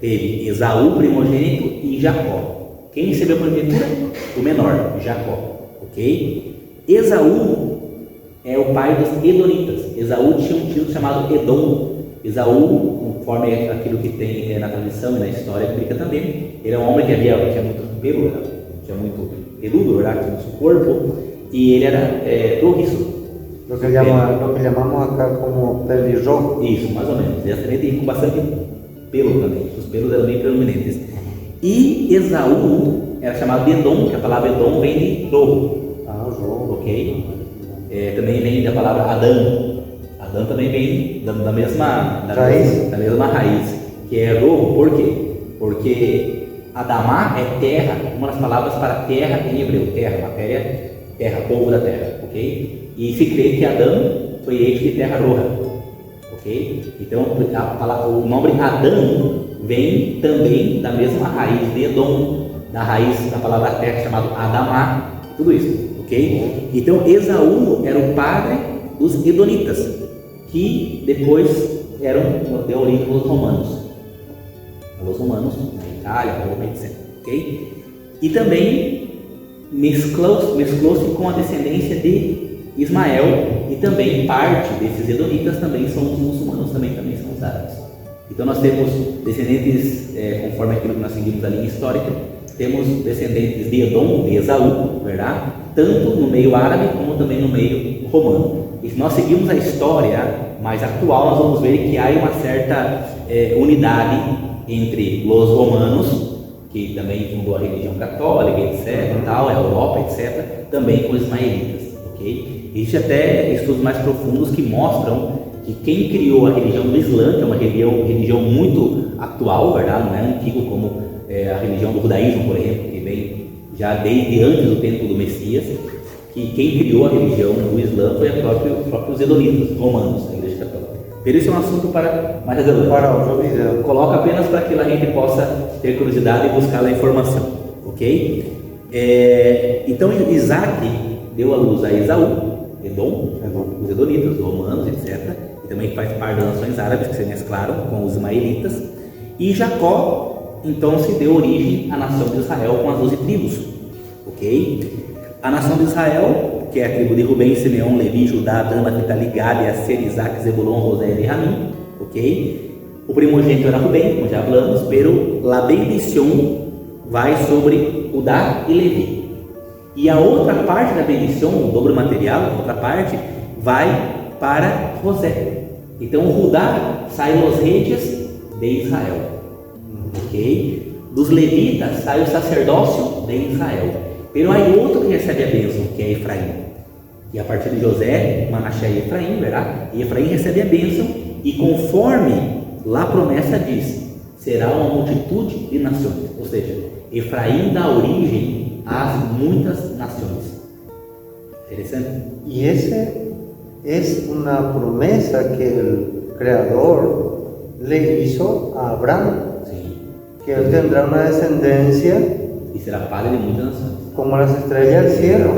Teve Esaú, primogênito, e Jacó. Quem recebeu a primogenitura? O menor, Jacó, ok? Esaú é o pai dos Edonitas. Esaú tinha um tio chamado Edom. Esaú, conforme aquilo que tem na tradição e na história bíblica também, ele é um homem que tinha muito pelo, tinha muito peludo, verdade? Tinha muito corpo, e ele era torriço. Lo que llamamos acá como pelirrojo. Isso, mais ou menos. E também tem com bastante pelo também. Os pelos eram bem predominantes. E Esaú era chamado de Edom, que a palavra Edom vem de rojo. Rojo. Ok? Também vem da palavra Adão. Adão também vem da mesma raiz, que é rojo. Por quê? Porque Adamá é terra, uma das palavras para terra em hebreu. Terra, matéria, terra, povo da terra. Ok? E se crê que Adão foi ele de terra roja. Ok? Então o nome Adão vem também da mesma raiz de Edom, da raiz da palavra terra chamada Adamá, tudo isso, ok? Então Esaú era o padre dos Edonitas, que depois deu origem aos romanos, na Itália, Roma, etc, ok? E também mesclou-se com a descendência de Ismael, e também parte desses Edonitas também são os muçulmanos, também são os árabes. Então nós temos descendentes, conforme aquilo que nós seguimos a linha histórica, temos descendentes de Edom, de Esaú, verdade? Tanto no meio árabe como também no meio romano. E se nós seguirmos a história mais atual, nós vamos ver que há uma certa unidade entre os romanos, que também fundou a religião católica, etc, tal, a Europa, etc, também com os ismaelitas, ok? Existem até estudos mais profundos que mostram que quem criou a religião do Islã, que é uma religião muito atual, verdade? Não é antigo como a religião do judaísmo, por exemplo, que vem já desde antes do tempo do Messias, que quem criou a religião do Islã foi os próprios Edonitas, romanos, a igreja católica. Mas esse é um assunto para mais adiante. Para outro vídeo. Coloca apenas para que a gente possa ter curiosidade e buscar a informação, ok? Então Isaac deu à luz a Esaú, Edom, os Edonitas, os romanos, etc. E também faz parte das nações árabes que se mesclaram com os ismaelitas. E Jacó, então, se deu origem à nação de Israel com as 12 tribos, ok? A nação de Israel, que é a tribo de Rubem, Simeão, Levi, Judá, Dan, Naphtali, Gad, Aser, Isaac, Zebulon, José e Benjamim, ok? O primogênito era Rubem, como já falamos, pero la bendição vai sobre Judá e Levi. E a outra parte da bendição, o dobro material, a outra parte, vai para José. Então, Judá sai os reis de Israel, ok? Dos levitas sai o sacerdócio de Israel. Pero há outro que recebe a bênção, que é Efraim. E a partir de José, Manassés e Efraim, verá? E Efraim recebe a bênção, e conforme lá a promessa diz, será uma multitude de nações. Ou seja, Efraim dá origem às muitas nações. Interessante? Y ese es una promesa que el Creador le hizo a Abraham, Sim. que él tendrá una descendencia E será padre de muitas nações. como las estrellas del cielo.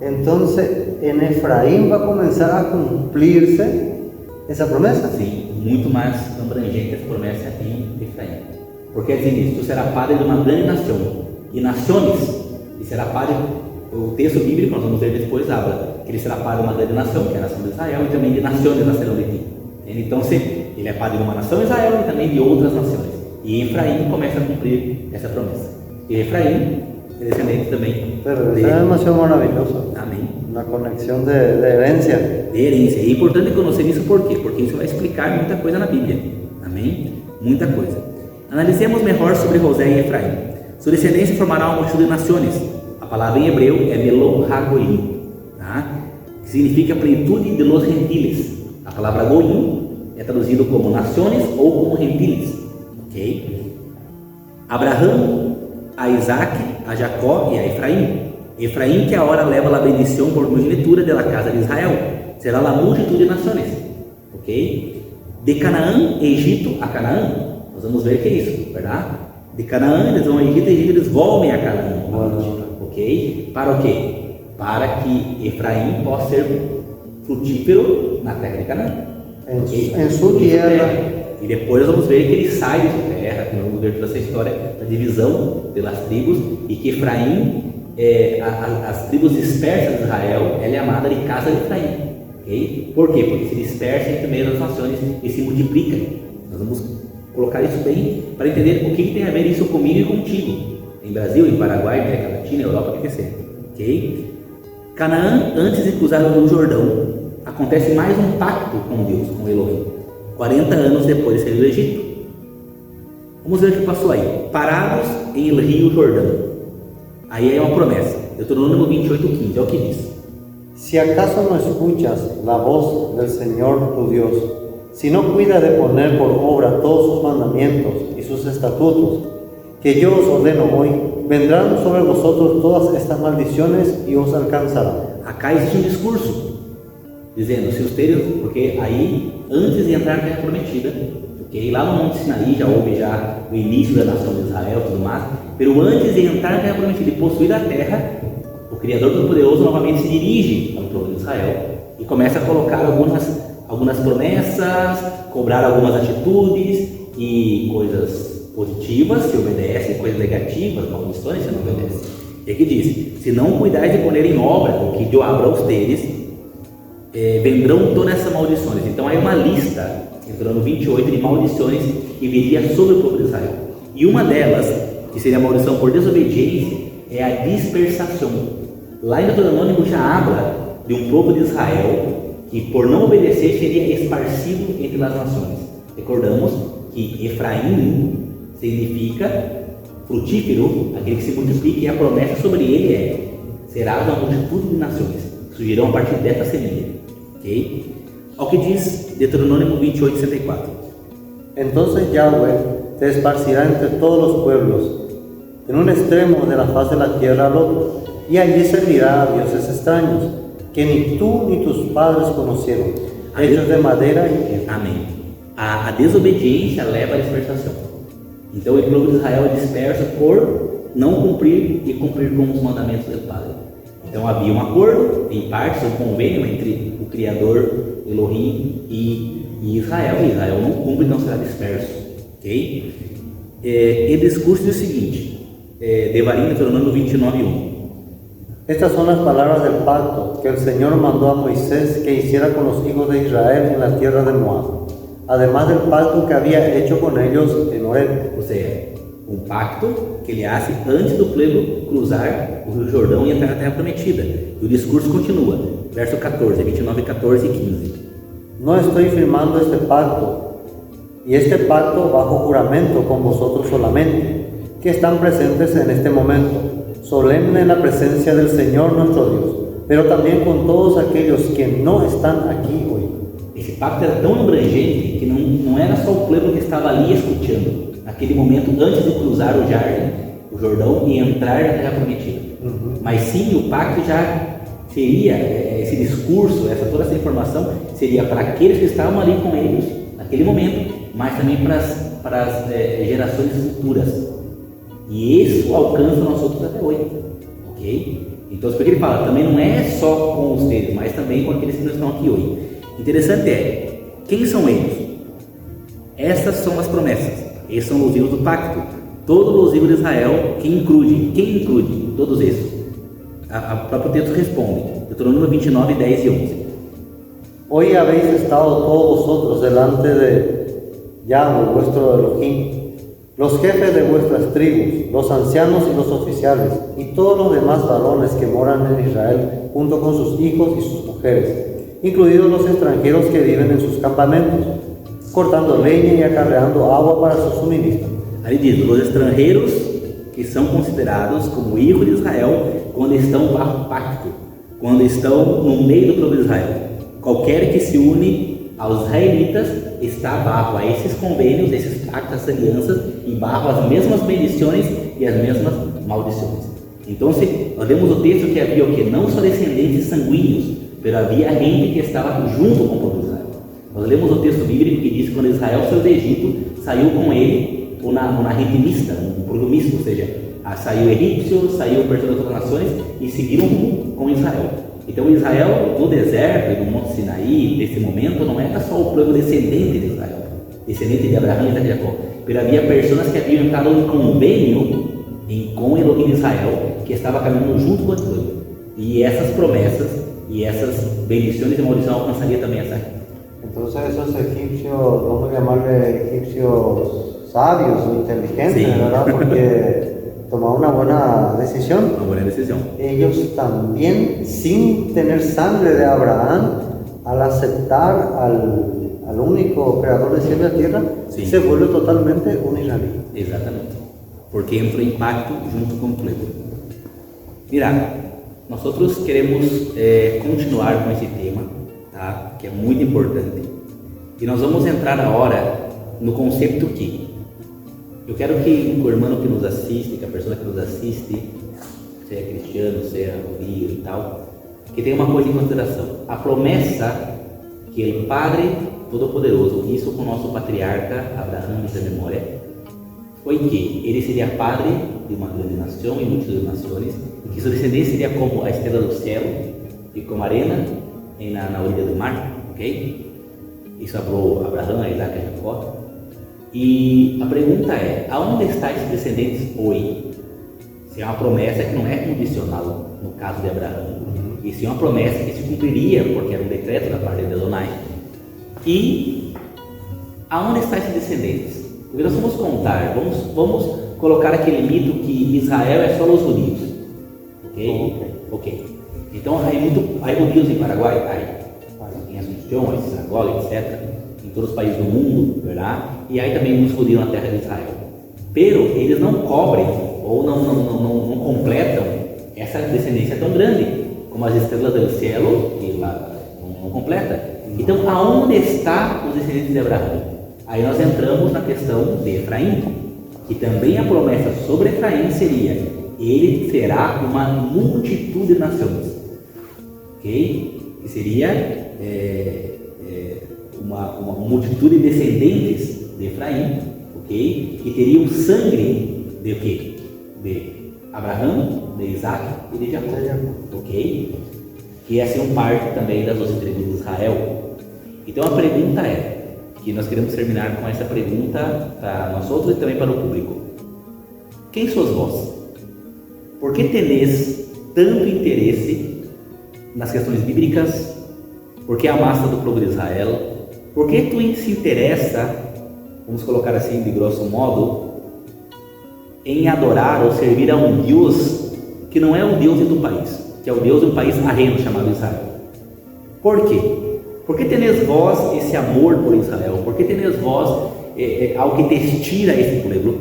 Entonces, en Efraín va a comenzar a cumplirse esa promesa. Sim, muito mais abrangente essa promessa em Efraim. Porque diz isso, tu serás padre de uma grande nação. E nações, e será padre, o texto bíblico, nós vamos ver depois, habla que ele será padre de uma grande nação, que é a nação de Israel, e também de nações nascerão de ti. Então, ele é padre de uma nação Israel e também de outras nações. E Efraim começa a cumprir essa promessa. E Efraim descendentes também. Pero esa es demasiado maravilloso. Amém. Una conexión de herencia. De herencia. É importante conhecer isso por quê? Porque isso vai explicar muita coisa na Bíblia. Amém? Muita coisa. Analisemos melhor sobre José e Efraim. Sua descendência formará uma multidão de nações. A palavra em hebreu é Melon HaGoim, tá? Que significa plenitude de los gentiles. A palavra Goim é traduzido como nações ou como gentiles. Ok? Abraão, a Isaac, a Jacó e a Efraim. Efraim que agora leva a bendição por progenitura da casa de Israel. Será a multitud de nações. Ok? De Canaã, Egito a Canaã. Nós vamos ver que é isso, verdade? De Canaã eles vão ao Egito e Egito eles voltem a Canaã. Ok? Para o quê? Para que Efraim possa ser frutífero na terra de Canaã. Em sua terra. E depois vamos ver que ele sai de sua terra, que vamos ver toda essa história da divisão pelas tribos, e que Efraim, as tribos dispersas de Israel, ela é amada de casa de Efraim. Okay? Por quê? Porque se dispersa entre meio das nações e se multiplica. Nós vamos colocar isso bem para entender o que tem a ver isso comigo e contigo. Em Brasil, em Paraguai, América Latina, Europa, o que quer. Ok? Canaã, antes de cruzar o Rio Jordão, acontece mais um pacto com Deus, com Elohim. 40 anos depois de sair do Egito. Vamos ver o que passou aí. Parados em el Rio Jordão. Aí é uma promessa. Deuteronômio 28:15, é o que diz. Si acaso no escuchas la voz del Señor tu Dios, si no cuidas de poner por obra todos sus mandamientos y sus estatutos, que yo os ordeno hoy, vendrán sobre vosotros todas estas maldiciones y os alcanzarán. Acá existe um discurso dizendo, se vocês, porque aí, antes de entrar na terra prometida, porque lá no Monte Sinaí já houve já o início da nação de Israel e tudo mais, pero antes de entrar na terra prometida e possuir a terra, o Criador Todo-Poderoso novamente se dirige ao povo de Israel e começa a colocar algumas promessas, cobrar algumas atitudes e coisas positivas se obedecem, coisas negativas, maldições se não obedecem. E aqui diz, se não cuidares de poner em obra o que eu abro aos teres, vendrão todas essas maldições. Então há uma lista, entrando 28, de maldições que viria sobre o povo de Israel. E uma delas, que seria a maldição por desobediência, é a dispersação. Lá em Deuteronômio já habla de um povo de Israel que por não obedecer seria esparcido entre as nações. Recordamos que Efraim significa frutífero, aquele que se multiplica, e a promessa sobre ele será uma multitude de nações, surgirão a partir dessa semente. Ok? Ao que diz Deuteronômio 28:64. Entonces Yahweh te esparcirá entre todos los pueblos, en un extremo de la faz de la tierra al otro, y allí servirá a dioses extraños, que ni tú ni tus padres conocieron, hechos de madeira y piedra. Amém. A desobediência leva à dispersação. Então o povo de Israel é disperso por não cumprir e cumprir com os mandamentos do Padre. Então havia um acordo, em parte, um convênio entre o Criador, Elohim e Israel. E Israel não cumpre, então será disperso. Ok? E o discurso diz o seguinte, Devarim, Deuteronômio 29:1. Estas son las palabras del pacto que el Señor mandó a Moisés que hiciera con los hijos de Israel en la tierra de Moab, además del pacto que había hecho con ellos en Horeb. Ou seja, um pacto que ele hace antes do povo cruzar o Rio Jordão e entrar na terra prometida. E o discurso continua, verso 14, 29, 14 e 15. No estoy firmando este pacto, y este pacto bajo juramento con vosotros solamente, que están presentes en este momento, solemne en la presencia del Señor nuestro Dios, pero también con todos aquellos que no están aquí hoy. Esse pacto era tão abrangente que não era só o povo que estava ali escutando, naquele momento antes de cruzar o Jordão e entrar na terra prometida. Mas sim, o pacto já seria, esse discurso, toda essa informação seria para aqueles que estavam ali com eles naquele momento, mas também para as gerações futuras. E isso alcança nós outros até hoje, ok? Então, porque ele fala, também não é só com os deles, mas também com aqueles que não estão aqui hoje. Interessante quem são eles? Essas são as promessas, esses são os livros do pacto, todos os livros de Israel, quem inclui? Todos esses. O próprio texto responde, Deuteronômio 29, 10 e 11. Hoy habéis estado todos vosotros delante de Yahweh, vuestro Elohim, los jefes de vuestras tribus, los ancianos y los oficiales, y todos los demás varones que moran en Israel, junto con sus hijos y sus mujeres, incluidos los extranjeros que viven en sus campamentos, cortando leña y acarreando agua para su suministro. Aí diz, os estrangeiros que são considerados como hijos de Israel quando estão bajo pacto, quando estão no meio do povo de Israel. Qualquer que se une aos israelitas está bajo a esses convênios, esses pactos, essas alianças, e bajo as mesmas bendições e as mesmas maldições. Então, nós vemos o texto que havia o que? Não só descendentes sanguíneos, mas havia gente que estava junto com o povo de Israel. Nós lemos o texto bíblico que diz que quando Israel saiu do Egito, saiu com ele uma gente mista, um povo misto, ou seja, saiu egípcio, saiu pessoas das outras nações e seguiram com Israel. Então Israel no deserto e no Monte Sinaí, nesse momento, não era só o povo descendente de Israel, descendente de Abraão e de Jacó, mas havia pessoas que haviam entrado em convênio com Elohim de Israel, que estava caminhando junto com o povo. E essas promessas e essas bendições e maldições alcançariam também essa gente. Entonces esos egipcios, vamos a llamarle egipcios sabios o inteligentes, Sí. ¿verdad? Porque tomaron una buena decisión. Uma boa decisão. Ellos también, sin tener sangre de Abraham, al aceptar al único creador de cielo y tierra, Sí. se vuelve totalmente un israelí. Exatamente. Porque entrou em pacto junto com o povo. Mira, nós queremos continuar com esse tema, tá? Que é muito importante. E nós vamos entrar agora no conceito que eu quero que o irmão que nos assiste, que a pessoa que nos assiste, seja cristiano, seja judío e tal, que tenha uma coisa em consideração. A promessa que o Padre Todo-Poderoso hizo com o nosso patriarca Abraão de memória foi que ele seria padre de uma grande nação e muitas nações, e que sua descendência seria como a estrela do céu e como a arena na orilla do mar, ok? Isso falou Abraão, Isaac e Jacó. E a pergunta é, aonde estão esses descendentes hoje? Se é uma promessa que não é condicional no caso de Abraão, e se é uma promessa que se cumpriria, porque era um decreto da parte de Adonai. E aonde estão esses descendentes? Porque nós vamos contar, vamos colocar aquele mito que Israel é só os judeus, ok? Então há judeus em Paraguai, em Assunção, em Angola, etc., em todos os países do mundo, verdade? E aí também muitos judeus na terra de Israel. Pero eles não cobrem ou não completam essa descendência tão grande como as estrelas do céu, que lá não completa. Então, aonde está os descendentes de Abraão? Aí nós entramos na questão de Efraim, que também a promessa sobre Efraim seria: ele será uma multitude de nações, ok? Que seria uma multitude de descendentes de Efraim, ok? Que teria o sangue de quê? De Abraão, de Isaac e de Jacó, ok? Que ia ser parte também das 12 tribos de Israel. Então a pergunta é, que nós queremos terminar com essa pergunta para nós outros e também para o público: quem sois vós? Por que teneis tanto interesse nas questões bíblicas? Por que amaste do povo de Israel? Por que tu se interessa, vamos colocar assim de grosso modo, em adorar ou servir a um Deus que não é o Deus de tu país, que é o Deus de um país arreno chamado Israel? Por quê? Por que teneis vós esse amor por Israel? Por que teneis vós algo que te estira esse povo?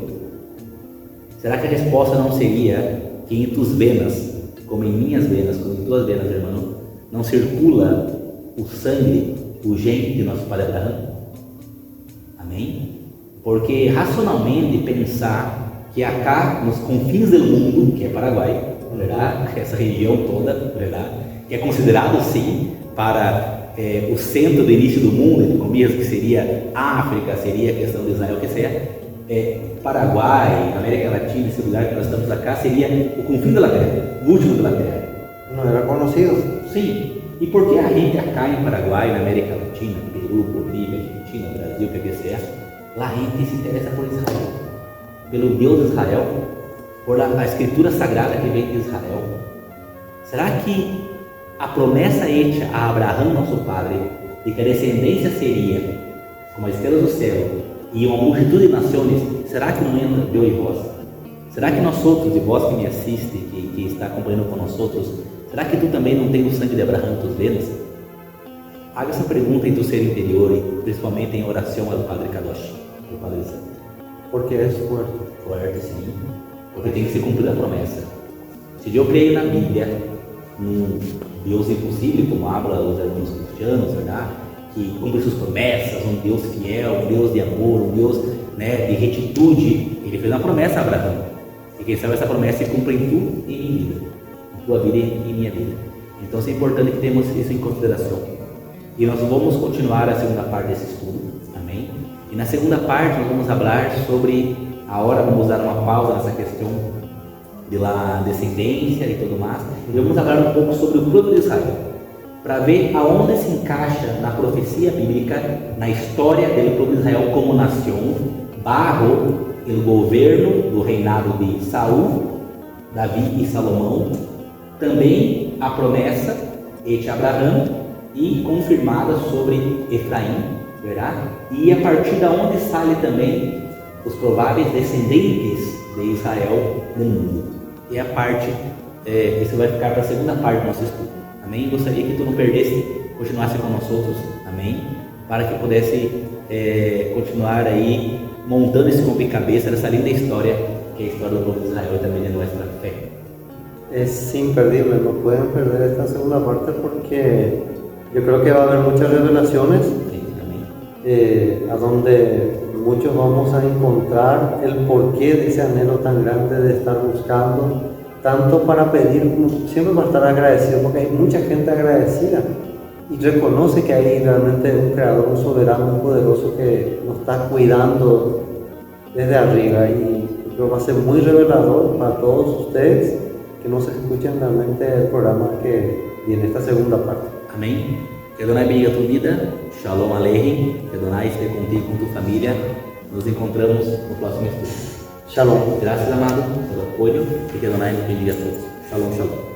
Será que a resposta não seria que em tuas venas, como em minhas venas, como em tuas venas, irmão, não circula o sangue, o gene de nosso pai Abraão? Amém? Porque racionalmente pensar que acá, nos confins do mundo, que é Paraguai, verdade? Essa região toda, verdade? Que é considerado sim para o centro do início do mundo, entre comillas, que seria África, seria a questão de Israel, que seria Paraguai, América Latina, esse lugar que nós estamos acá, seria o confim da terra, o último da terra. Não era conhecido. Sim. E por que a gente acá em Paraguai, na América Latina, Peru, Bolívia, Argentina, Brasil, que é lá a gente se interessa por Israel, pelo Deus de Israel, por a escritura sagrada que vem de Israel? Será que a promessa hecha a Abraão, nosso padre, de que a descendência seria como a estrela do céu e uma multitude de nações, será que não entra eu e vós? Será que nós outros, e vós que me assiste, que está acompanhando com nós outros, será que tu também não tem o sangue de Abraão em tuas venas? Haga essa pergunta em teu ser interior e principalmente em oração ao Padre Kadosh, ao Padre Santo. Porque é fuerte. Fuerte, sim. Porque tem que ser cumprida a promessa. Se eu creio na Bíblia, num Deus impossível, como habla os irmãos cristianos, verdade? Que cumpre suas promessas, um Deus fiel, um Deus de amor, um Deus, né, de retitude. Ele fez uma promessa a Abraão. E quem sabe essa promessa se cumpre em tu e em minha vida. Em tua vida e em minha vida. Então é importante que tenhamos isso em consideração. E nós vamos continuar a segunda parte desse estudo. Amém? E na segunda parte nós vamos falar sobre a hora, vamos dar uma pausa nessa questão da descendência e tudo mais. E vamos falar um pouco sobre o povo de Israel, para ver aonde se encaixa na profecia bíblica, na história do povo de Israel como nação, barro o governo do reinado de Saul, Davi e Salomão, também a promessa de Abraão e confirmada sobre Efraim, verdade? E a partir da onde sai também os prováveis descendentes de Israel no mundo. E a parte, isso vai ficar para a segunda parte do nosso estudo. Amém? Gostaria que tu não perdesse, continuasse com nós outros, amém? Para que pudesse continuar aí montando esse rompecabezas dessa linda história, que é a história do povo de Israel e também de nossa fé. Es imperdible, no pueden perder esta segunda parte porque yo creo que va a haber muchas revelaciones, Sí, amén. a donde muchos vamos a encontrar el porqué de ese anhelo tan grande de estar buscando, tanto para pedir, siempre para estar agradecido, porque hay mucha gente agradecida y reconoce que hay realmente un creador, un soberano, un poderoso que nos está cuidando desde arriba, y creo que va a ser muy revelador para todos ustedes que nos escuchen realmente el programa que viene, esta segunda parte. Amém? Que Adonai bendiga a tua vida. Shalom Aleichem. Que Adonai esteja contigo e com tua família. Nos encontramos no próximo estudo. Shalom. Graças, amado, pelo apoio e que Adonai nos bendiga a todos. Shalom, shalom.